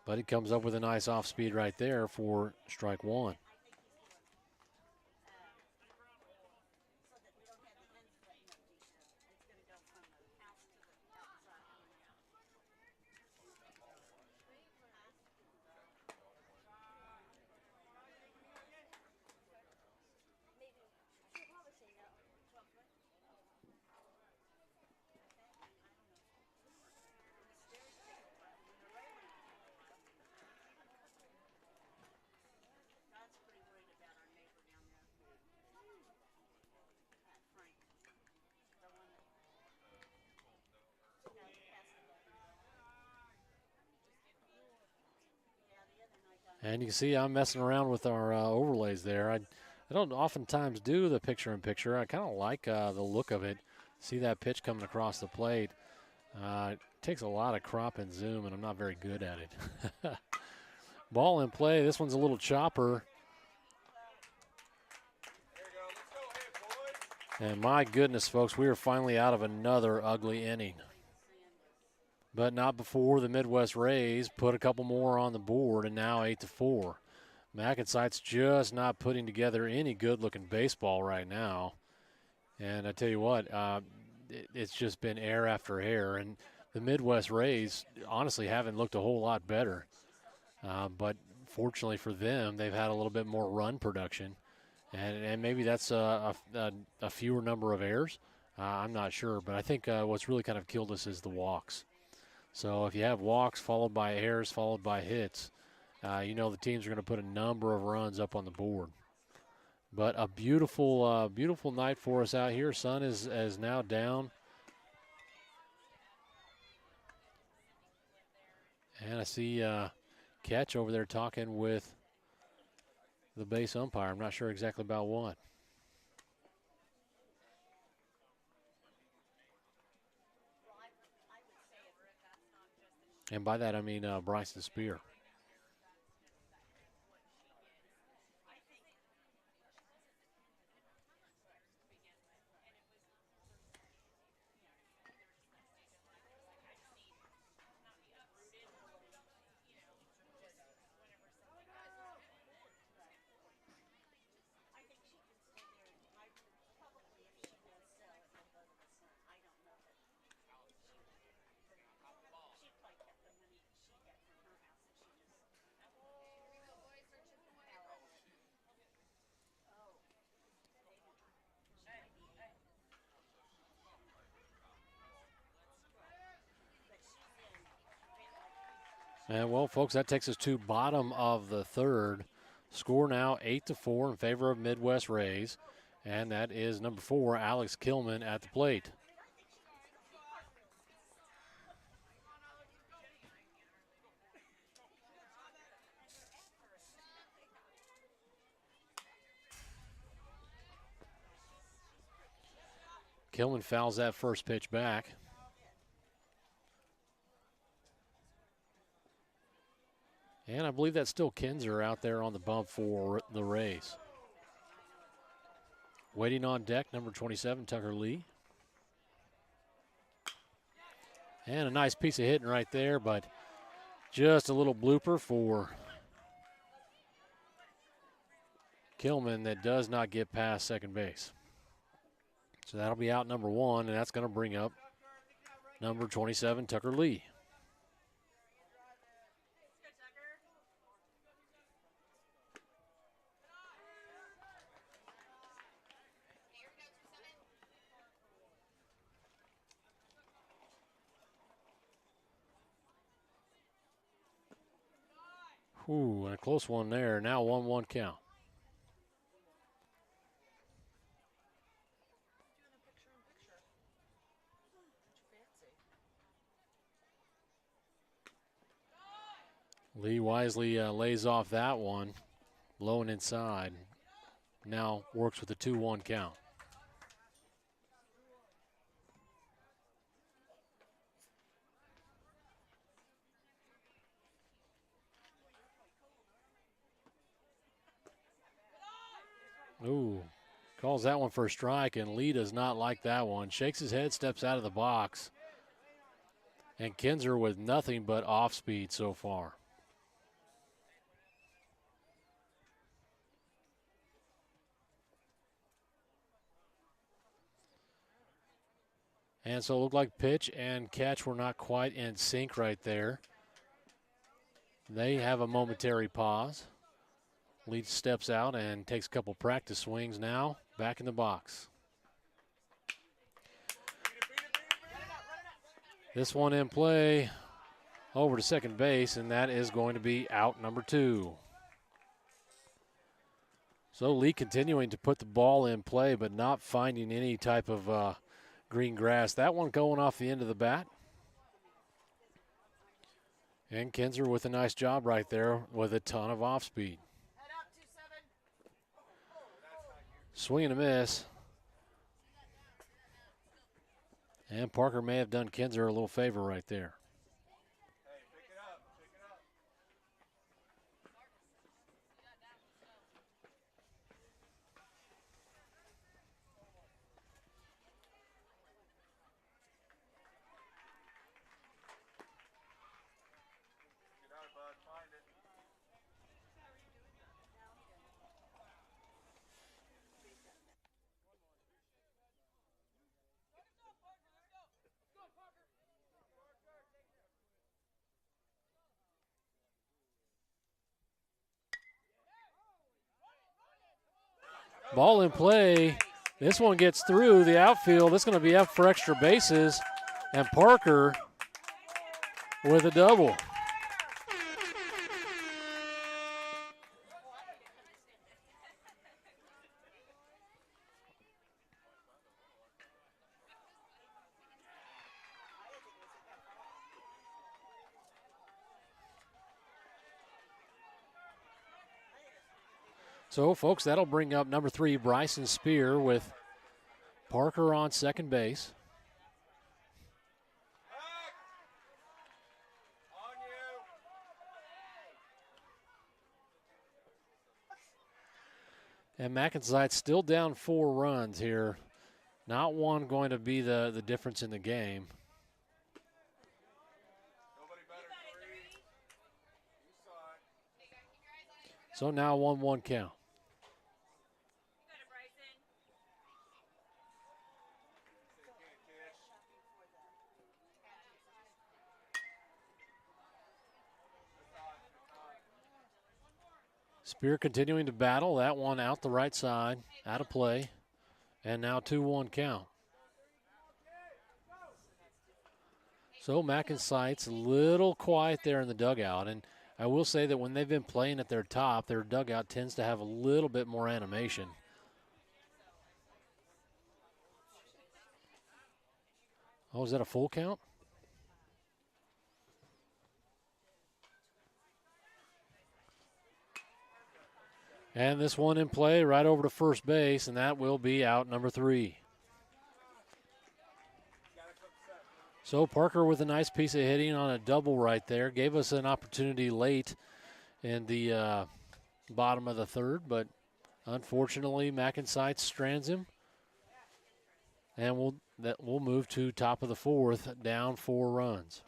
But he comes up with a nice off speed right there for strike one. And you can see I'm messing around with our overlays there. I don't oftentimes do the picture-in-picture. I kind of like the look of it. See that pitch coming across the plate. It takes a lot of crop and zoom, and I'm not very good at it. Ball in play. This one's a little chopper. And my goodness, folks, we are finally out of another ugly inning. But not before the Midwest Rays put a couple more on the board, and now 8-4. MacNSeitz just not putting together any good-looking baseball right now. And I tell you what, it's just been air after air. And the Midwest Rays honestly haven't looked a whole lot better. But fortunately for them, they've had a little bit more run production. And maybe that's a fewer number of errors. I'm not sure. But I think what's really kind of killed us is the walks. So if you have walks followed by errors followed by hits, you know the teams are going to put a number of runs up on the board. But a beautiful, beautiful night for us out here. Sun is now down. And I see Catch over there talking with the base umpire. I'm not sure exactly about what. And by that, I mean Bryson Spear. And well, folks, that takes us to bottom of the third. Score now 8-4 in favor of Midwest Rays. And that is number 4, Alex Kilman at the plate. Kilman fouls that first pitch back. And I believe that's still Kinzer out there on the bump for the Rays. Waiting on deck, number 27, Tucker Lee. And a nice piece of hitting right there, but just a little blooper for Kilman that does not get past second base. So that'll be out number 1, and that's going to bring up number 27, Tucker Lee. Ooh, and a close one there. Now 1-1 count. Lee wisely lays off that one, low and inside. Now works with a 2-1 count. Ooh, calls that one for a strike, and Lee does not like that one. Shakes his head, steps out of the box. And Kinzer with nothing but off speed so far. And so it looked like pitch and catch were not quite in sync right there. They have a momentary pause. Lee steps out and takes a couple practice swings now. Back in the box. This one in play over to second base, and that is going to be out number 2. So Lee continuing to put the ball in play, but not finding any type of green grass. That one going off the end of the bat. And Kinzer with a nice job right there with a ton of off speed. Swing and a miss. And Parker may have done Kinzer a little favor right there. Ball in play. This one gets through the outfield. This is going to be up for extra bases. And Parker with a double. So, folks, that'll bring up number 3, Bryson Spear, with Parker on second base. And MacNSeitz still down 4 runs here. Not one going to be the difference in the game. So now 1-1 count. Spear continuing to battle. That one out the right side, out of play. And now 2-1 count. So MacNSeitz a little quiet there in the dugout. And I will say that when they've been playing at their top, their dugout tends to have a little bit more animation. Oh, is that a full count? And this one in play right over to first base, and that will be out number 3. So Parker with a nice piece of hitting on a double right there. Gave us an opportunity late in the bottom of the third, but unfortunately, MacNSeitz strands him. And we'll move to top of the fourth, down 4 runs.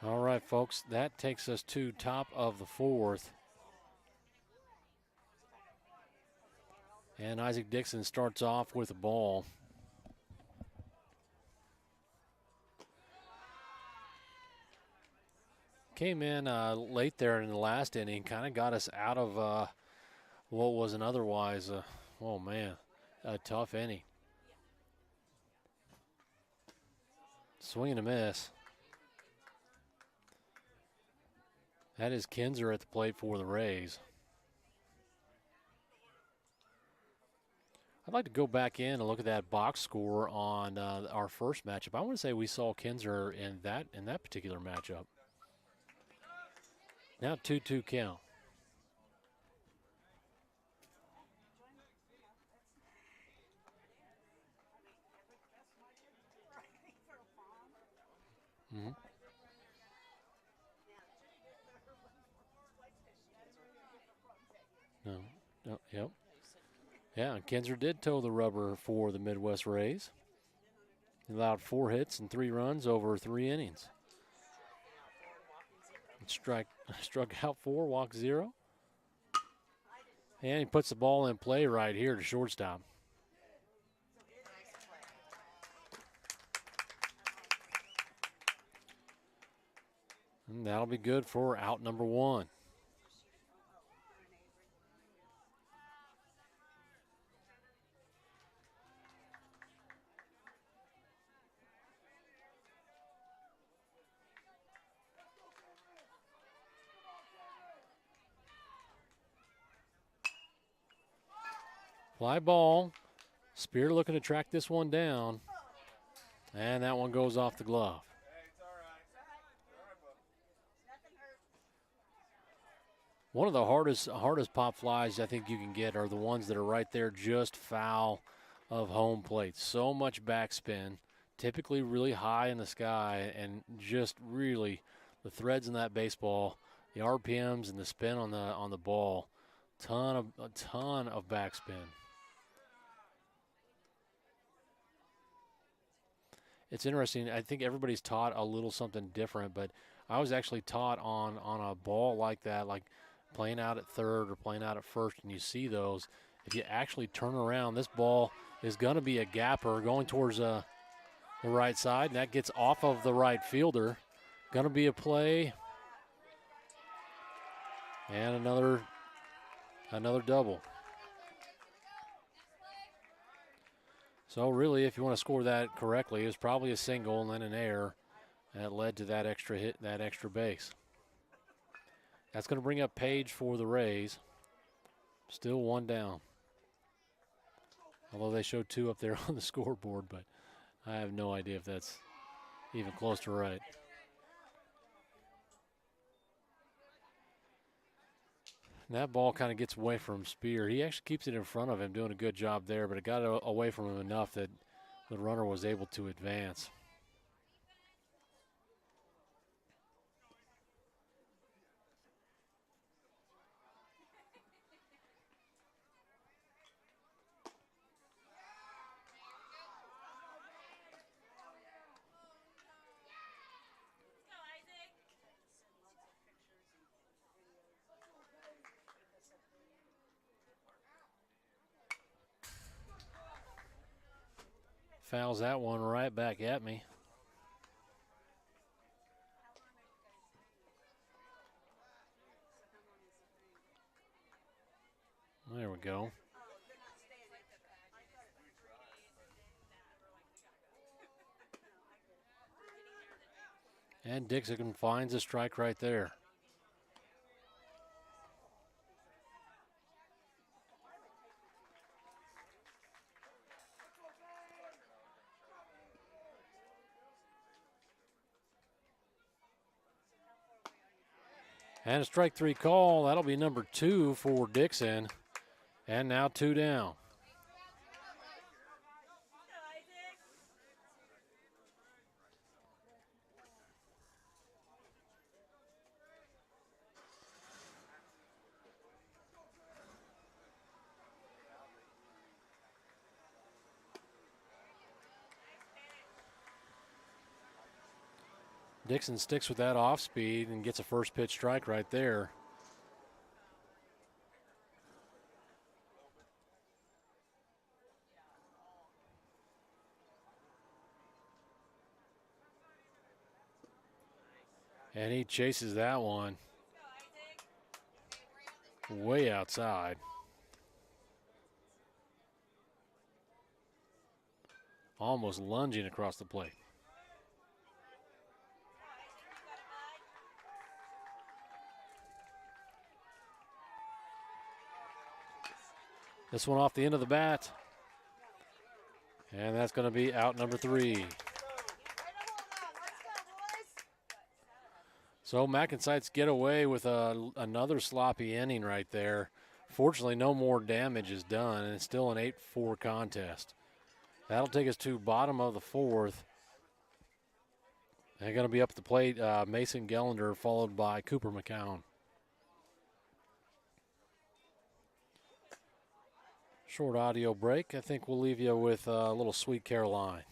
All right, folks, that takes us to top of the fourth. And Isaac Dixon starts off with a ball. Came in late there in the last inning, kind of got us out of what was an otherwise, oh man, a tough inning. Swing and a miss. That is Kinzer at the plate for the Rays. I'd like to go back in and look at that box score on our first matchup. I want to say we saw Kinzer in that particular matchup. Now 2-2 count. Mm-hmm. No, yep. Yeah, Kinzer did toe the rubber for the Midwest Rays. He allowed 4 hits and 3 runs over 3 innings. Struck out 4, walked 0. And he puts the ball in play right here to shortstop. And that'll be good for out number 1. Fly ball. Spear looking to track this one down. And that one goes off the glove. One of the hardest pop flies I think you can get are the ones that are right there just foul of home plate. So much backspin, typically really high in the sky, and just really the threads in that baseball, the RPMs and the spin on the ball, a ton of backspin. It's interesting. I think everybody's taught a little something different, but I was actually taught on a ball like that, like playing out at third or playing out at first and you see those, if you actually turn around, this ball is going to be a gapper going towards the right side, and that gets off of the right fielder. Going to be a play. And another double. So really, if you want to score that correctly, it was probably a single and then an error that led to that extra hit, that extra base. That's going to bring up Page for the Rays. Still one down. Although they show 2 up there on the scoreboard, but I have no idea if that's even close to right. And that ball kind of gets away from Spear. He actually keeps it in front of him, doing a good job there, but it got away from him enough that the runner was able to advance. Fouls that one right back at me. There we go. And Dixon finds a strike right there. And a strike 3 call. That'll be number 2 for Dixon. And now 2 down. Dixon sticks with that off speed and gets a first pitch strike right there. And he chases that one way outside. Almost lunging across the plate. This one off the end of the bat. And that's going to be out number 3. So MacNSeitz get away with another sloppy inning right there. Fortunately, no more damage is done, and it's still an 8-4 contest. That'll take us to bottom of the 4th. They're going to be up at the plate, Mason Gellender, followed by Cooper McCown. Short audio break. I think we'll leave you with a little Sweet Caroline.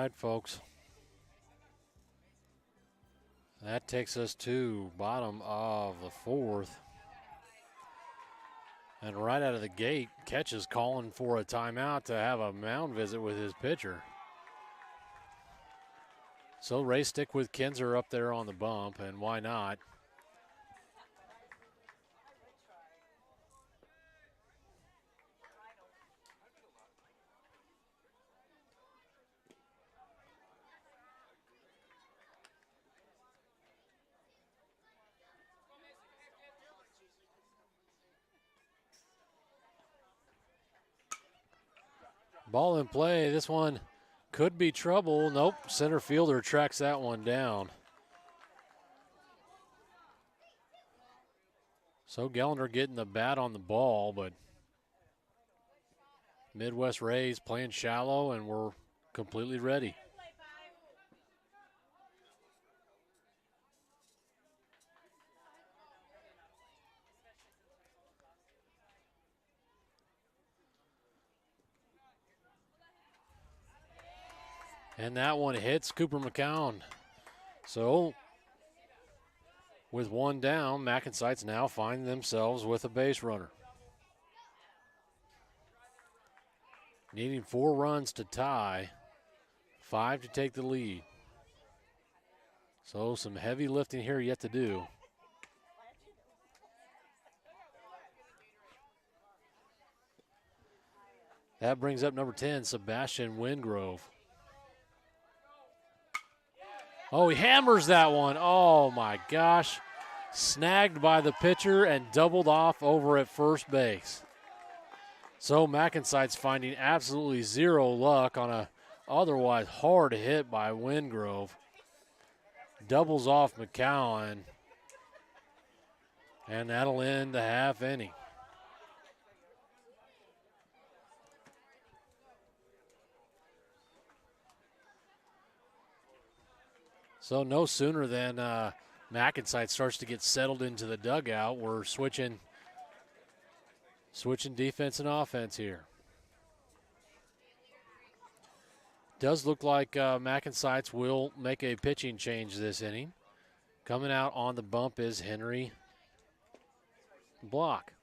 right, folks. That takes us to bottom of the fourth. And right out of the gate, Ketch is calling for a timeout to have a mound visit with his pitcher. So Ray stick with Kinzer up there on the bump, and why not? Ball in play. This one could be trouble. Nope, center fielder tracks that one down. So Gellender getting the bat on the ball, but Midwest Rays playing shallow, and we're completely ready. And that one hits Cooper McCown. So with one down, MacNSeitz now find themselves with a base runner. Needing 4 runs to tie, 5 to take the lead. So some heavy lifting here yet to do. That brings up number 10, Sebastian Wingrove. Oh, he hammers that one. Oh, my gosh. Snagged by the pitcher and doubled off over at first base. So MacNSeitz finding absolutely zero luck on a otherwise hard hit by Wingrove. Doubles off McCown. And that'll end the half inning. So no sooner than MacNSeitz starts to get settled into the dugout, we're switching defense and offense here. Does look like MacNSeitz will make a pitching change this inning. Coming out on the bump is Henry Block.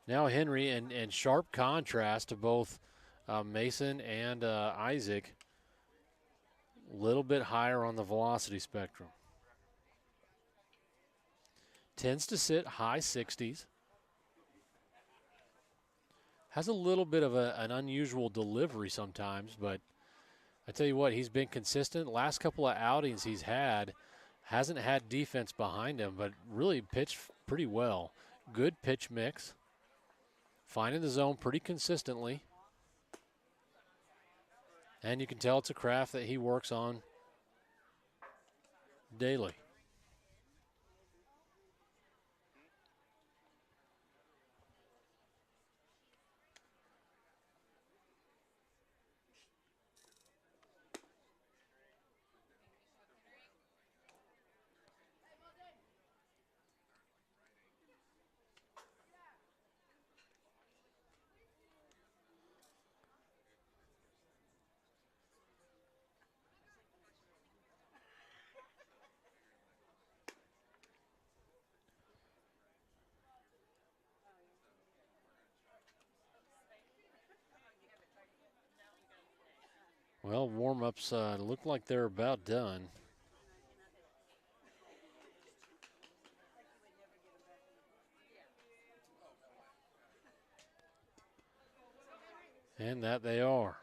Now Henry, in sharp contrast to both Mason and Isaac, a little bit higher on the velocity spectrum. Tends to sit high 60s. Has a little bit of an unusual delivery sometimes, but I tell you what, he's been consistent. Last couple of outings he's had, hasn't had defense behind him, but really pitched pretty well. Good pitch mix. Finding the zone pretty consistently. And you can tell it's a craft that he works on daily. Well, warm-ups look like they're about done. And that they are.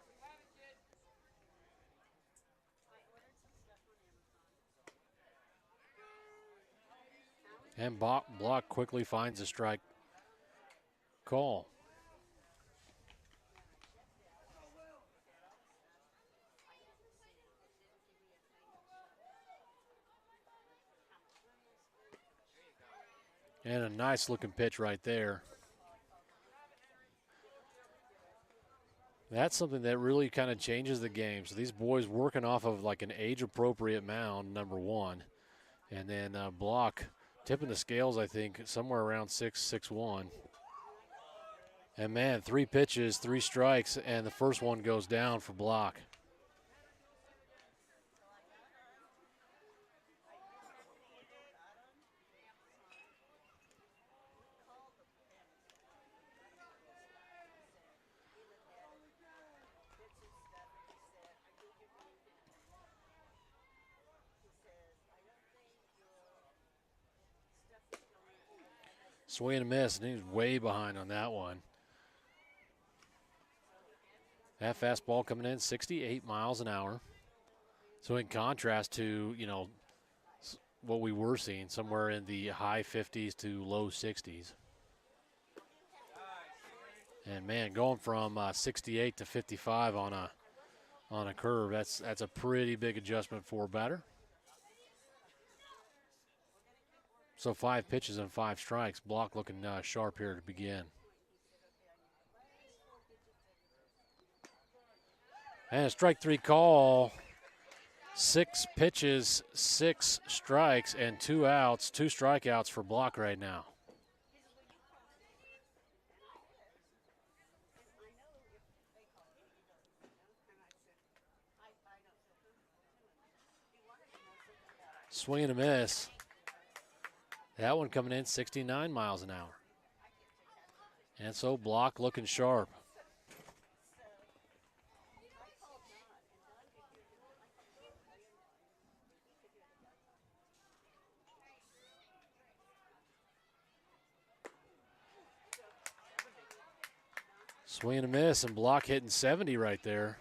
And Block quickly finds a strike call. And a nice looking pitch right there. That's something that really kind of changes the game. So these boys working off of like an age-appropriate mound, number one. And then Block tipping the scales, I think, somewhere around 6'1". And, man, 3 pitches, 3 strikes, and the first one goes down for Block. Swing and a miss, and he's way behind on that one. That fastball coming in 68 miles an hour. So in contrast to, what we were seeing, somewhere in the high 50s to low 60s. And, man, going from 68 to 55 on a curve, that's a pretty big adjustment for a batter. So 5 pitches and 5 strikes. Block looking sharp here to begin. And a strike 3 call. 6 pitches, 6 strikes, and 2 outs, 2 strikeouts for Block right now. Swing and a miss. That one coming in 69 miles an hour. And so Block looking sharp. Swing and a miss, and Block hitting 70 right there.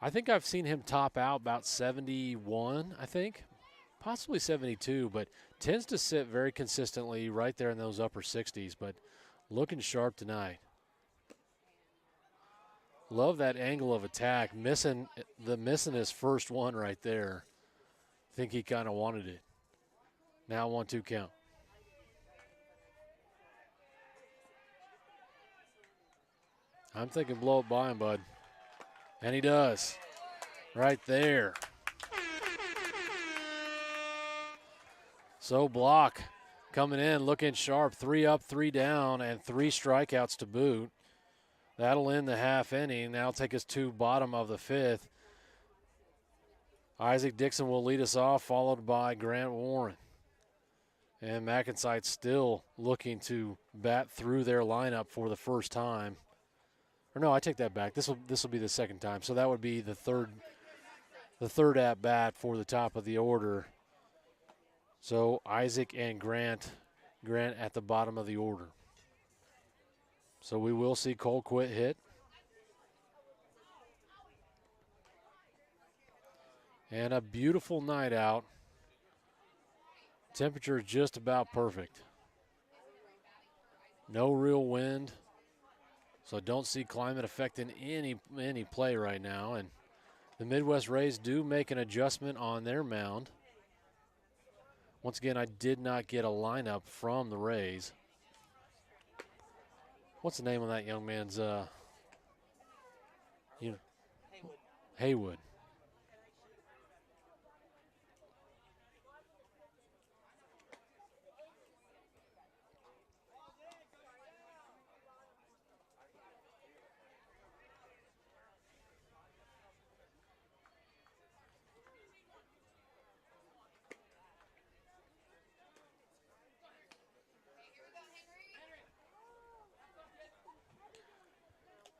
I think I've seen him top out about 71, I think. Possibly 72, but tends to sit very consistently right there in those upper 60s, but looking sharp tonight. Love that angle of attack, missing his first one right there. Think he kind of wanted it. Now 1-2 count. I'm thinking blow it by him, bud. And he does. Right there. So Block coming in, looking sharp. 3 up, 3 down, and 3 strikeouts to boot. That'll end the half inning. That'll take us to bottom of the 5th. Isaac Dixon will lead us off, followed by Grant Warren. And MacNSeitz still looking to bat through their lineup for the first time. Or no, I take that back. This will be the second time. So that would be the third at bat for the top of the order. So Isaac and Grant at the bottom of the order. So we will see Colquitt hit. And a beautiful night out. Temperature just about perfect. No real wind. So don't see climate affecting any play right now. And the Midwest Rays do make an adjustment on their mound. Once again, I did not get a lineup from the Rays. What's the name of that young man's? Haywood.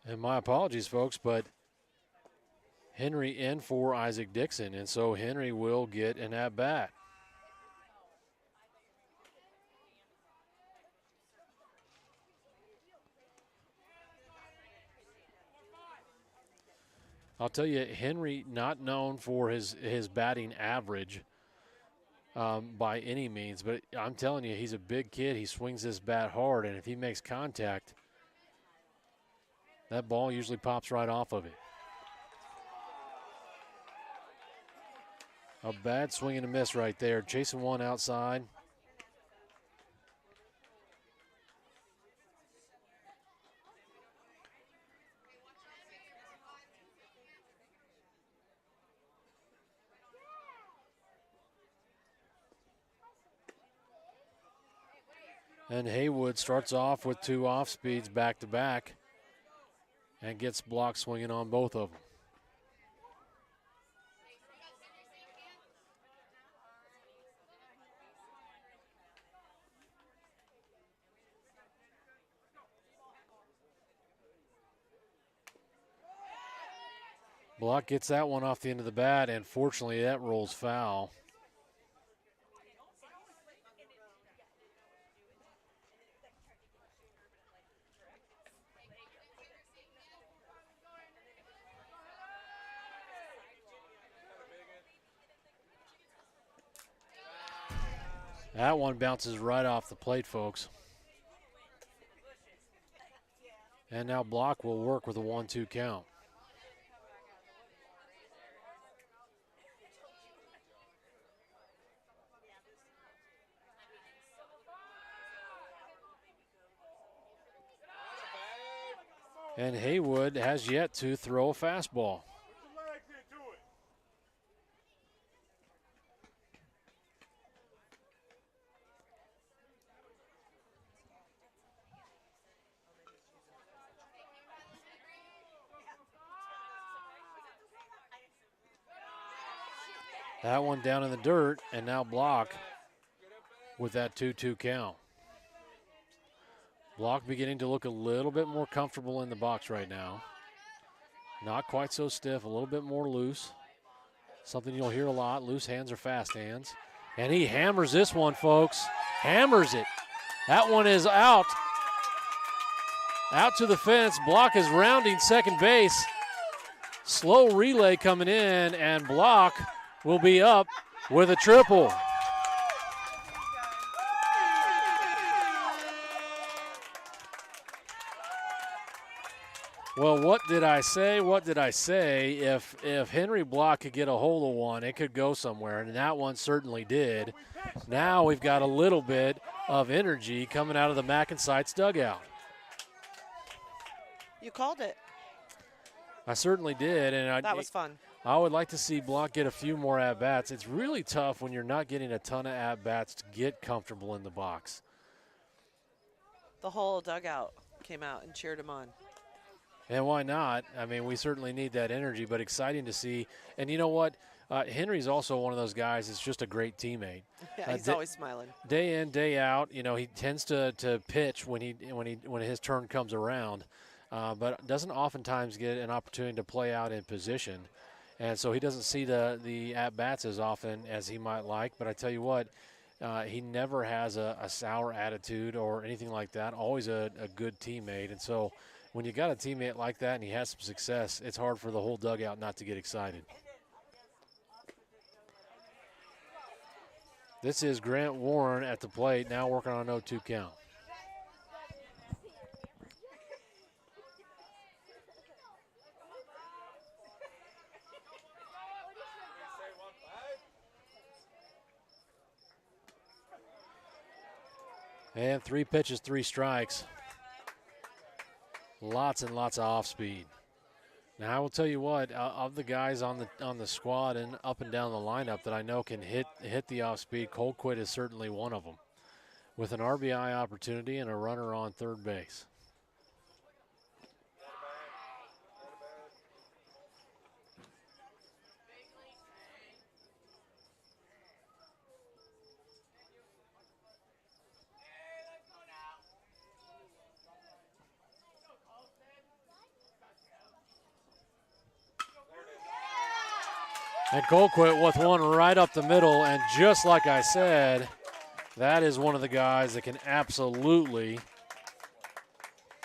And my apologies, folks, but Henry in for Isaac Dixon, and so Henry will get an at-bat. I'll tell you, Henry not known for his batting average by any means, but I'm telling you, he's a big kid. He swings his bat hard, and if he makes contact, that ball usually pops right off of it. A bad swing and a miss right there. Chasing one outside. And Haywood starts off with 2 off speeds back to back and gets block swinging on both of them. Block gets that one off the end of the bat, and fortunately that rolls foul. That one bounces right off the plate, folks. And now Block will work with a 1-2 count. And Haywood has yet to throw a fastball. That one down in the dirt, and now Block with that 2-2 count. Block beginning to look a little bit more comfortable in the box right now. Not quite so stiff, a little bit more loose. Something you'll hear a lot, loose hands or fast hands. And he hammers this one, folks. Hammers it. That one is out. Out to the fence. Block is rounding second base. Slow relay coming in, and Block will be up with a triple. Well, what did I say? What did I say? If Henry Block could get a hold of one, it could go somewhere, and that one certainly did. Now we've got a little bit of energy coming out of the MacNSeitz dugout. You called it. I certainly did, and that was fun. I would like to see Block get a few more at-bats. It's really tough when you're not getting a ton of at-bats to get comfortable in the box. The whole dugout came out and cheered him on. And why not? I mean, we certainly need that energy, but exciting to see. And you know what? Henry's also one of those guys that's just a great teammate. Yeah, he's always smiling. Day in, day out, you know, he tends to pitch when his turn comes around, but doesn't oftentimes get an opportunity to play out in position. And so he doesn't see the at-bats as often as he might like. But I tell you what, he never has a sour attitude or anything like that, always a good teammate. And so when you got a teammate like that and he has some success, it's hard for the whole dugout not to get excited. This is Grant Warren at the plate, now working on an 0-2 count. And 3 pitches, 3 strikes. Lots and lots of off speed. Now I will tell you what, of the guys on the squad and up and down the lineup that I know can hit the off speed, Colquitt is certainly one of them, with an RBI opportunity and a runner on third base. And Colquitt with one right up the middle, and just like I said, that is one of the guys that can absolutely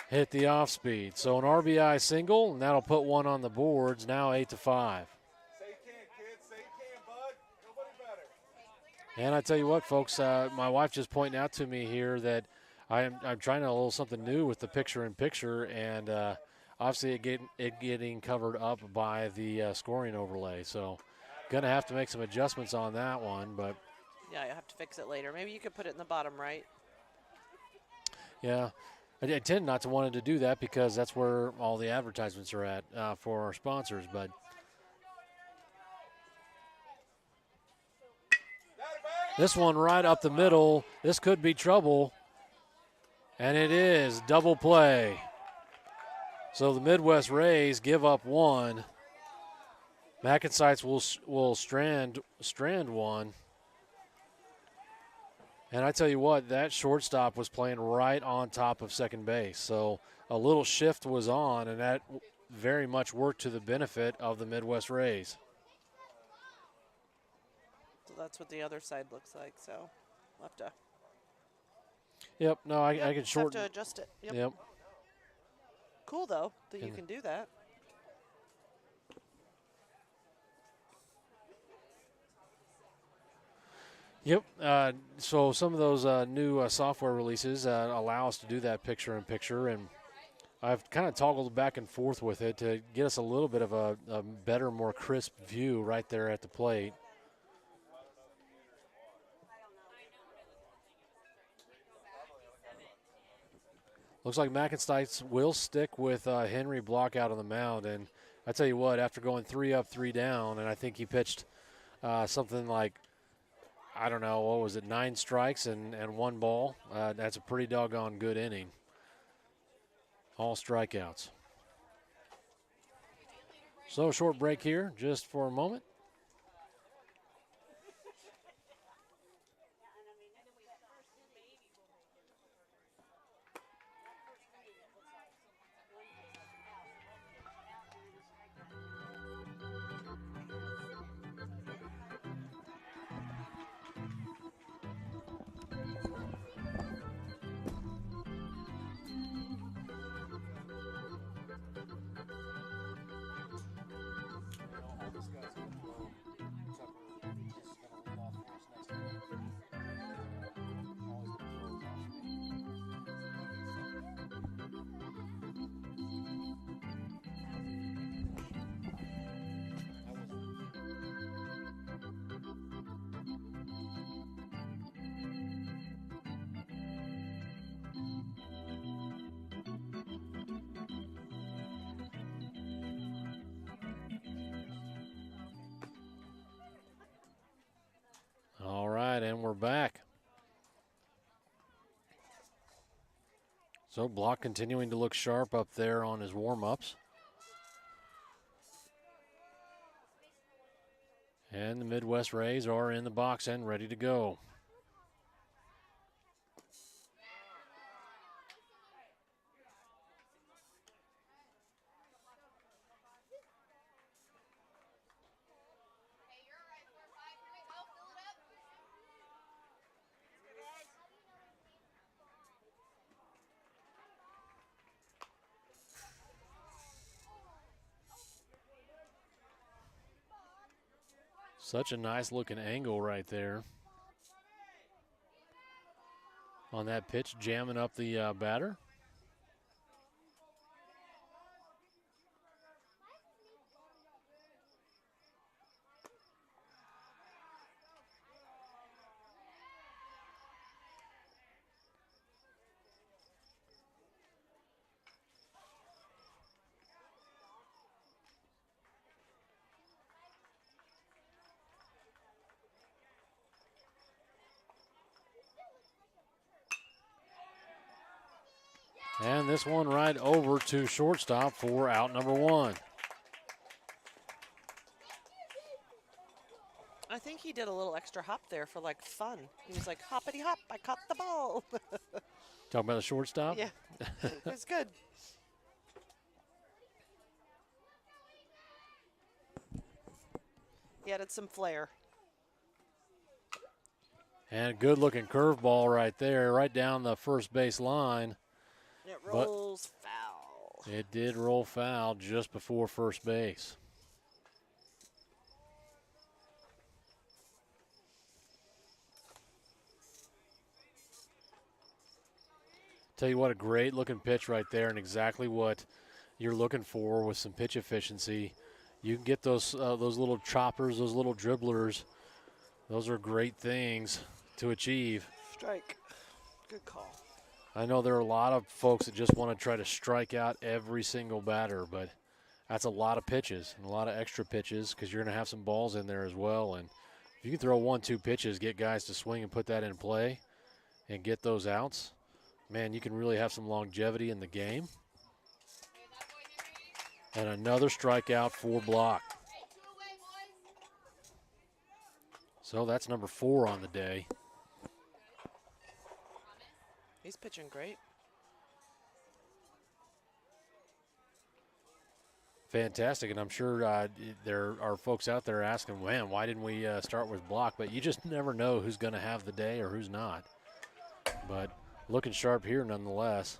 hit the off speed. So an RBI single, and that'll put one on the boards, now 8-5. Say you can, kids. Say you can, bud. Nobody better. And I tell you what, folks, my wife just pointing out to me here that I'm trying a little something new with the picture-in-picture, and obviously it getting covered up by the scoring overlay. So going to have to make some adjustments on that one, but yeah, you'll have to fix it later. Maybe you could put it in the bottom right. Yeah, I tend not to want to do that because that's where all the advertisements are at for our sponsors. But this one right up the middle, this could be trouble. And it is double play. So the Midwest Rays give up one. MacNSeitz will strand one. And I tell you what, that shortstop was playing right on top of second base. So a little shift was on, and that very much worked to the benefit of the Midwest Rays. So that's what the other side looks like. So we'll have to. Yep, no, I can Have shorten. to adjust it. Yep. Yep. Cool though that you can do that. Yep. So some of those new software releases allow us to do that picture-in-picture, and I've kind of toggled back and forth with it to get us a little bit of a better, more crisp view right there at the plate. Looks like MacNSeitz will stick with Henry Block out on the mound, and I tell you what, after going 3 up, 3 down, and I think he pitched something like, I don't know, what was it, 9 strikes and 1 ball. That's a pretty doggone good inning. All strikeouts. So short break here just for a moment. All right, and we're back. So Block continuing to look sharp up there on his warm-ups. And the Midwest Rays are in the box and ready to go. Such a nice looking angle right there on that pitch, jamming up the batter. And this one right over to shortstop for out number 1. I think he did a little extra hop there for like fun. He was like hoppity hop, I caught the ball. Talking about the shortstop? Yeah, it was good. He added some flair. And a good looking curveball right there, right down the first base line. It rolls foul. It did roll foul just before first base. Tell you what, a great looking pitch right there, and exactly what you're looking for with some pitch efficiency. You can get those little choppers, those little dribblers. Those are great things to achieve. Strike. Good call. I know there are a lot of folks that just want to try to strike out every single batter, but that's a lot of pitches and a lot of extra pitches because you're going to have some balls in there as well. And if you can throw 1-2 pitches, get guys to swing and put that in play and get those outs, man, you can really have some longevity in the game. And another strikeout for Block. So that's number 4 on the day. He's pitching great. Fantastic, and I'm sure there are folks out there asking, man, why didn't we start with Block? But you just never know who's going to have the day or who's not. But looking sharp here nonetheless.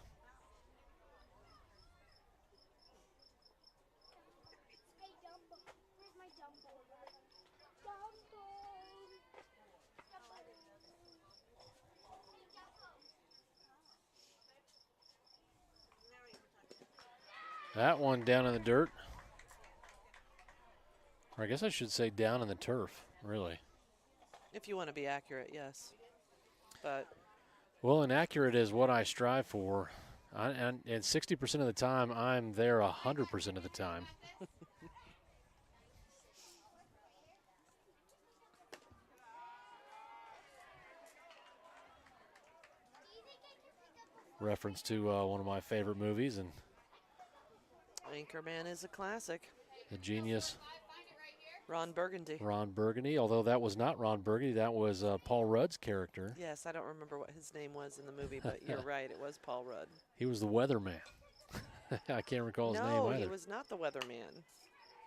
That one down in the dirt. Or I guess I should say down in the turf, really. If you want to be accurate, yes. But well, inaccurate is what I strive for. And 60% of the time, I'm there 100% of the time. Reference to one of my favorite movies, and Anchorman is a classic. the genius Ron Burgundy. Ron Burgundy, although that was not Ron Burgundy, that was Paul Rudd's character. Yes, I don't remember what his name was in the movie, but you're right, it was Paul Rudd. He was the weatherman. I can't recall his name either. No, he was not the weatherman.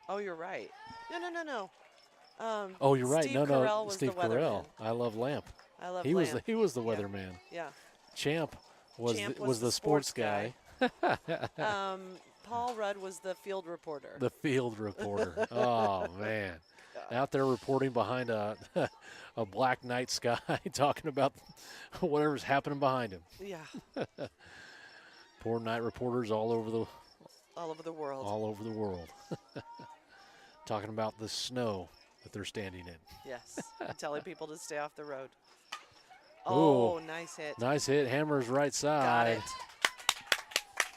Oh, you're right. No. Oh, you're right. Steve No, Carell was Steve the Carell. weatherman. I love Lamp. I love He Lamp. was the weatherman. Yeah. Champ was the sports guy. Paul Rudd was the field reporter. The field reporter. Oh, man. Out there reporting behind a black night sky, talking about whatever's happening behind him. Yeah. Poor night reporters all over the world. All over the world. Talking about the snow that they're standing in. Yes. And telling people to stay off the road. Ooh. Oh, nice hit. Nice hit. Hammer's right side. Got it.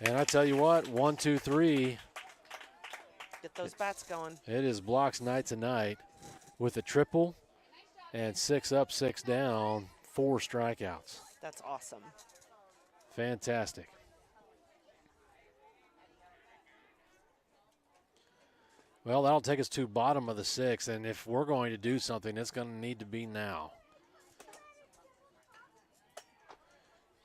And I tell you what, 1, 2, 3. Get those bats going. It is Block's night tonight with a triple and 6 up, 6 down, 4 strikeouts. That's awesome. Fantastic. Well, that'll take us to bottom of the 6th, and if we're going to do something, it's going to need to be now.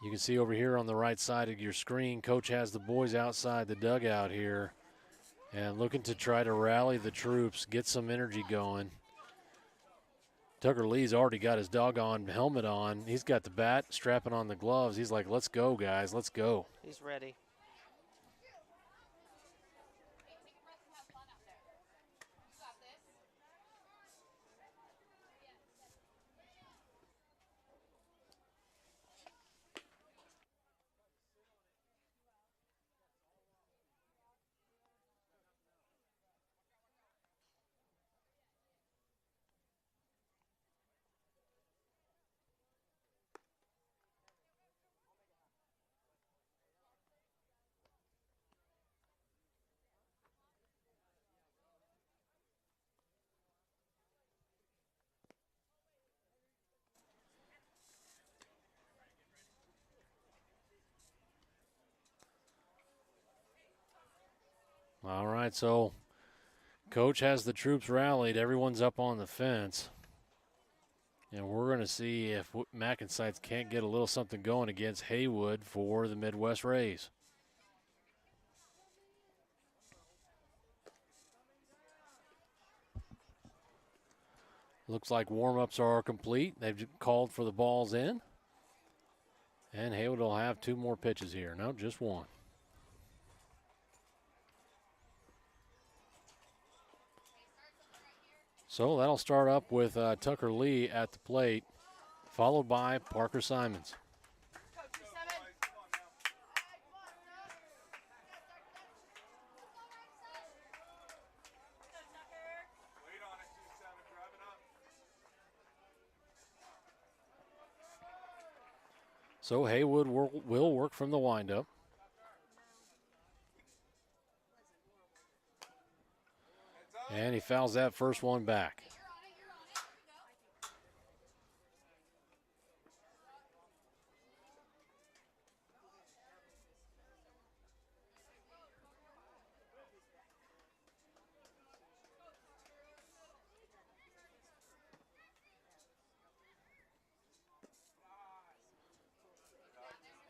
You can see over here on the right side of your screen, Coach has the boys outside the dugout here and looking to try to rally the troops, get some energy going. Tucker Lee's already got his doggone helmet on. He's got the bat, strapping on the gloves. He's like, let's go, guys, let's go. He's ready. All right, so Coach has the troops rallied. Everyone's up on the fence. And we're going to see if MacNSeitz can't get a little something going against Haywood for the Midwest Rays. Looks like warm-ups are complete. They've called for the balls in. And Haywood will have 2 more pitches here. No, just 1. So that'll start up with Tucker Lee at the plate, followed by Parker Simons. So Haywood will work from the windup. And he fouls that first one back.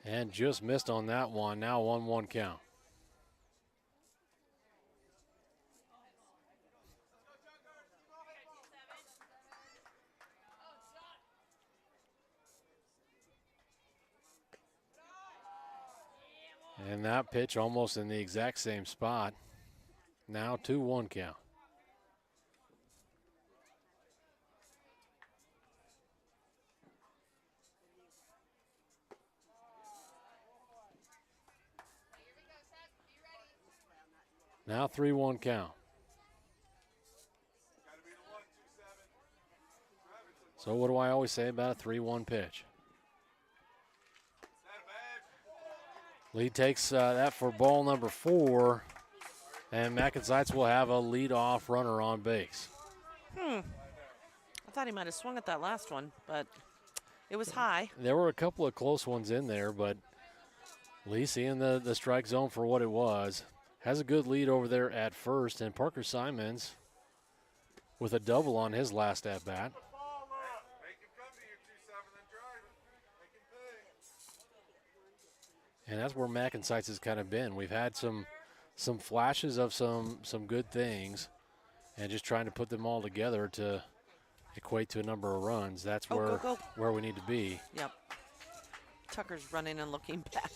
And just missed on that one. Now 1-1 count. And that pitch almost in the exact same spot. Now 2-1 count. Now 3-1 count. So what do I always say about a 3-1 pitch? Lee takes that for ball number 4, and MacNSeitz will have a leadoff runner on base. I thought he might have swung at that last one, but it was high. There were a couple of close ones in there, but Lee, seeing the strike zone for what it was, has a good lead over there at first, and Parker Simons with a double on his last at-bat. And that's where MacNSeitz has kind of been. We've had some flashes of some good things, and just trying to put them all together to equate to a number of runs. That's where we need to be. Yep. Tucker's running and looking back.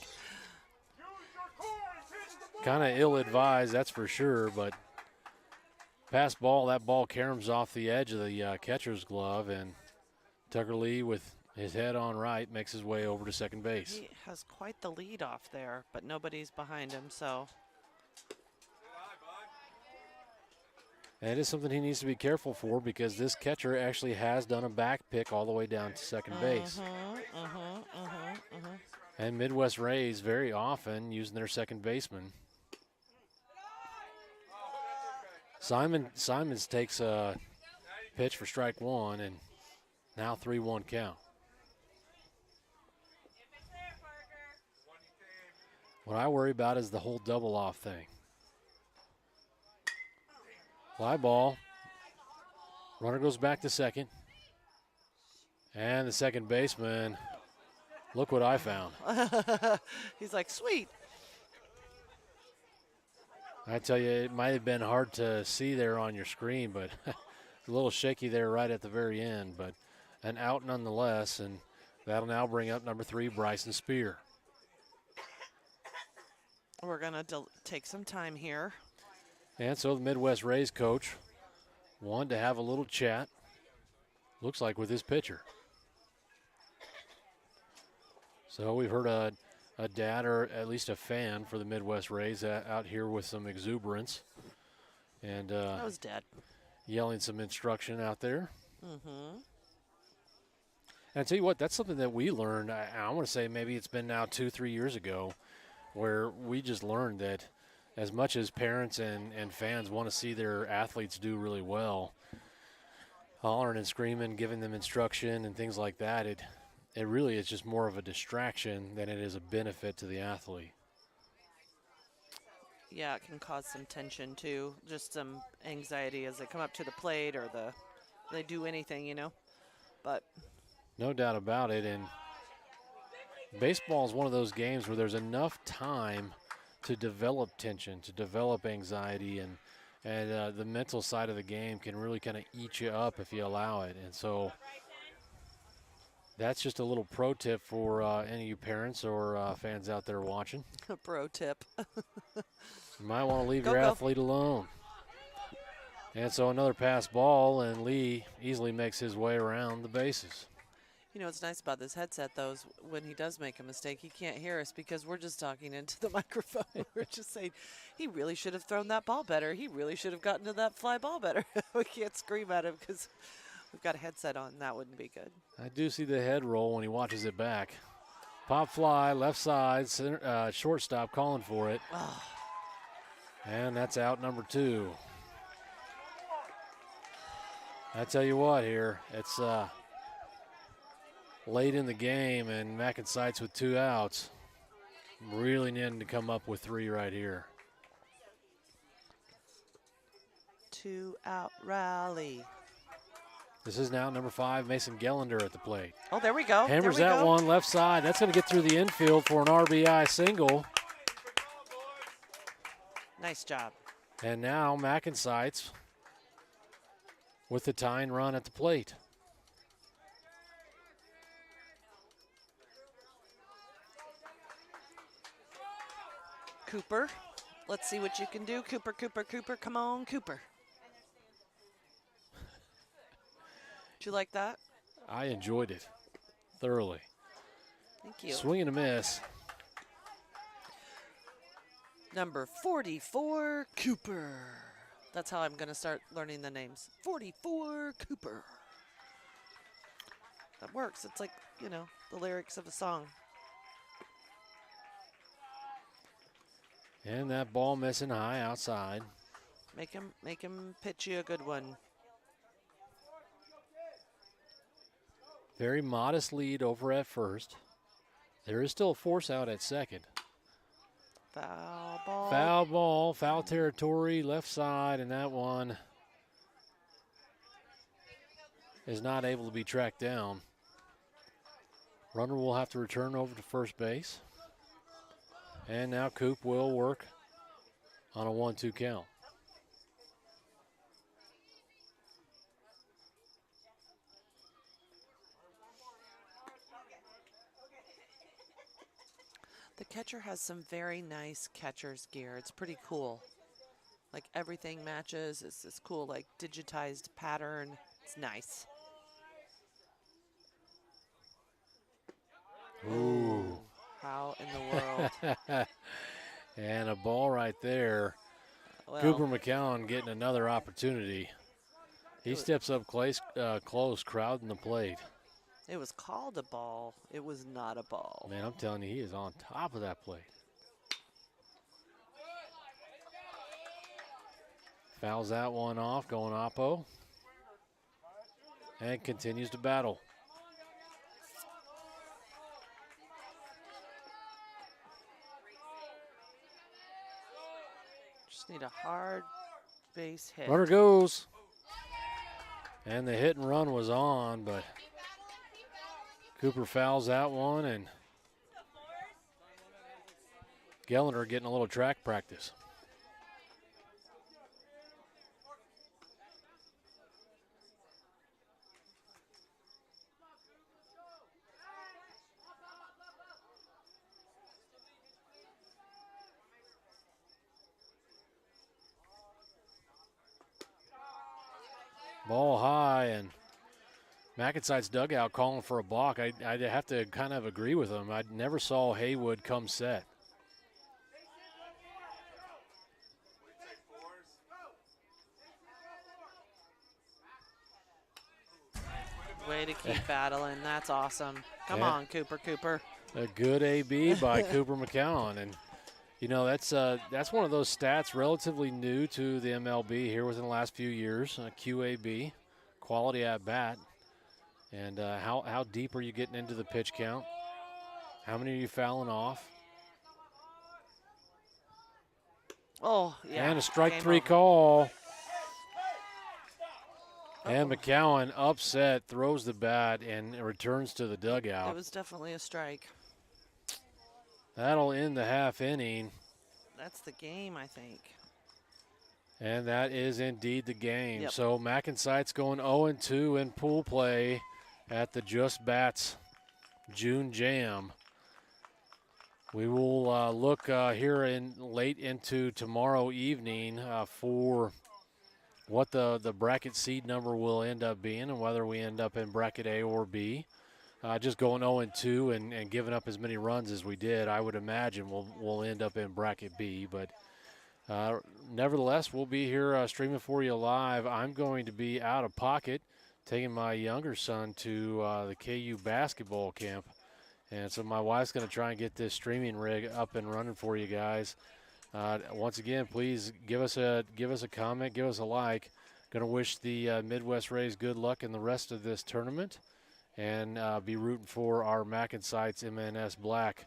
Kind of ill-advised, that's for sure, but pass ball, that ball caroms off the edge of the catcher's glove, and Tucker Lee with his head on right makes his way over to second base. He has quite the lead off there, but nobody's behind him, so. And it is something he needs to be careful for, because this catcher actually has done a back pick all the way down to second base. And Midwest Rays very often using their second baseman. Simons takes a pitch for strike 1, and now 3-1 count. What I worry about is the whole double off thing. Fly ball. Runner goes back to second. And the second baseman, look what I found. He's like, sweet. I tell you, it might have been hard to see there on your screen, but a little shaky there right at the very end. But an out nonetheless, and that'll now bring up number 3, Bryson Spear. We're going to take some time here. And so the Midwest Rays coach wanted to have a little chat, looks like with his pitcher. So we've heard a dad, or at least a fan for the Midwest Rays, out here with some exuberance. And That was dead. Yelling some instruction out there. And I tell you what, that's something that we learned, I want to say maybe it's been now 2-3 years ago, where we just learned that as much as parents and fans want to see their athletes do really well, hollering and screaming, giving them instruction and things like that, it really is just more of a distraction than it is a benefit to the athlete. Yeah, it can cause some tension too, just some anxiety as they come up to the plate or they do anything, you know. But no doubt about it, and baseball is one of those games where there's enough time to develop tension, to develop anxiety, and the mental side of the game can really kind of eat you up if you allow it. And so that's just a little pro tip for any of you parents or fans out there watching. a pro tip. You might want to leave your athlete alone. And so another pass ball, and Lee easily makes his way around the bases. You know what's nice about this headset, though, is when he does make a mistake, he can't hear us because we're just talking into the microphone. We're just saying, he really should have thrown that ball better. He really should have gotten to that fly ball better. We can't scream at him because we've got a headset on. That wouldn't be good. I do see the head roll when he watches it back. Pop fly, left side, center, shortstop calling for it. Oh. And that's out number 2. I tell you what here, it's late in the game, and MacNSeitz with 2 outs. Really needing to come up with 3 right here. 2-out rally. This is now number 5, Mason Gellender at the plate. Oh, there we go. Hammers there we that go. one left side. That's going to get through the infield for an RBI single. Nice job. And now MacNSeitz with the tying run at the plate. Cooper, let's see what you can do. Cooper, Cooper, Cooper. Come on, Cooper. Did you like that? I enjoyed it thoroughly. Thank you. Swing and a miss. Number 44, Cooper. That's how I'm going to start learning the names. 44, Cooper. That works. It's like, you know, the lyrics of a song. And that ball missing high outside. Make him pitch you a good one. Very modest lead over at first. There is still a force out at second. Foul ball. Foul ball, foul territory, left side, and that one is not able to be tracked down. Runner will have to return over to first base. And now Coop will work on a 1-2 count. The catcher has some very nice catcher's gear. It's pretty cool. Like everything matches. It's this cool, like digitized pattern. It's nice. Ooh. How in the world? And a ball right there. Well, Cooper McCown getting another opportunity. He steps up close, crowding the plate. it was called a ball. It was not a ball. Man, I'm telling you, he is on top of that plate. Fouls that one off, going oppo. And continues to battle. Just need a hard base hit. Runner goes. And the hit and run was on, but Cooper fouls that one, and Gellender getting a little track practice. Ball high, and MacNSeitz dugout calling for a balk. I'd have to kind of agree with him. I never saw Haywood come set. Way to keep battling. That's awesome. Come Yeah. on, Cooper. A good AB by Cooper McCown, and you know that's one of those stats relatively new to the MLB here within the last few years. QAB, quality at bat, and how deep are you getting into the pitch count? How many are you fouling off? Oh, yeah. And a strike Game 3 over. call. And McCowan upset, throws the bat, and returns to the dugout. It was definitely a strike. That'll end the half inning. That's the game, I think. And that is indeed the game. Yep. So MacNSeitz going 0-2 in pool play at the Just Bats June Jam. We will look here in late into tomorrow evening for what the bracket seed number will end up being and whether we end up in bracket A or B. Just going 0-2 and giving up as many runs as we did, I would imagine we'll end up in bracket B. But nevertheless, we'll be here streaming for you live. I'm going to be out of pocket, taking my younger son to the KU basketball camp. And so my wife's going to try and get this streaming rig up and running for you guys. Once again, please give us a comment, give us a like. Going to wish the Midwest Rays good luck in the rest of this tournament, and be rooting for our MacNSeitz MNS Black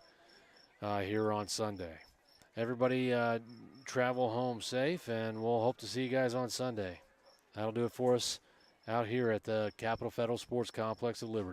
here on Sunday. Everybody travel home safe, and we'll hope to see you guys on Sunday. That'll do it for us out here at the Capital Federal Sports Complex of Liberty.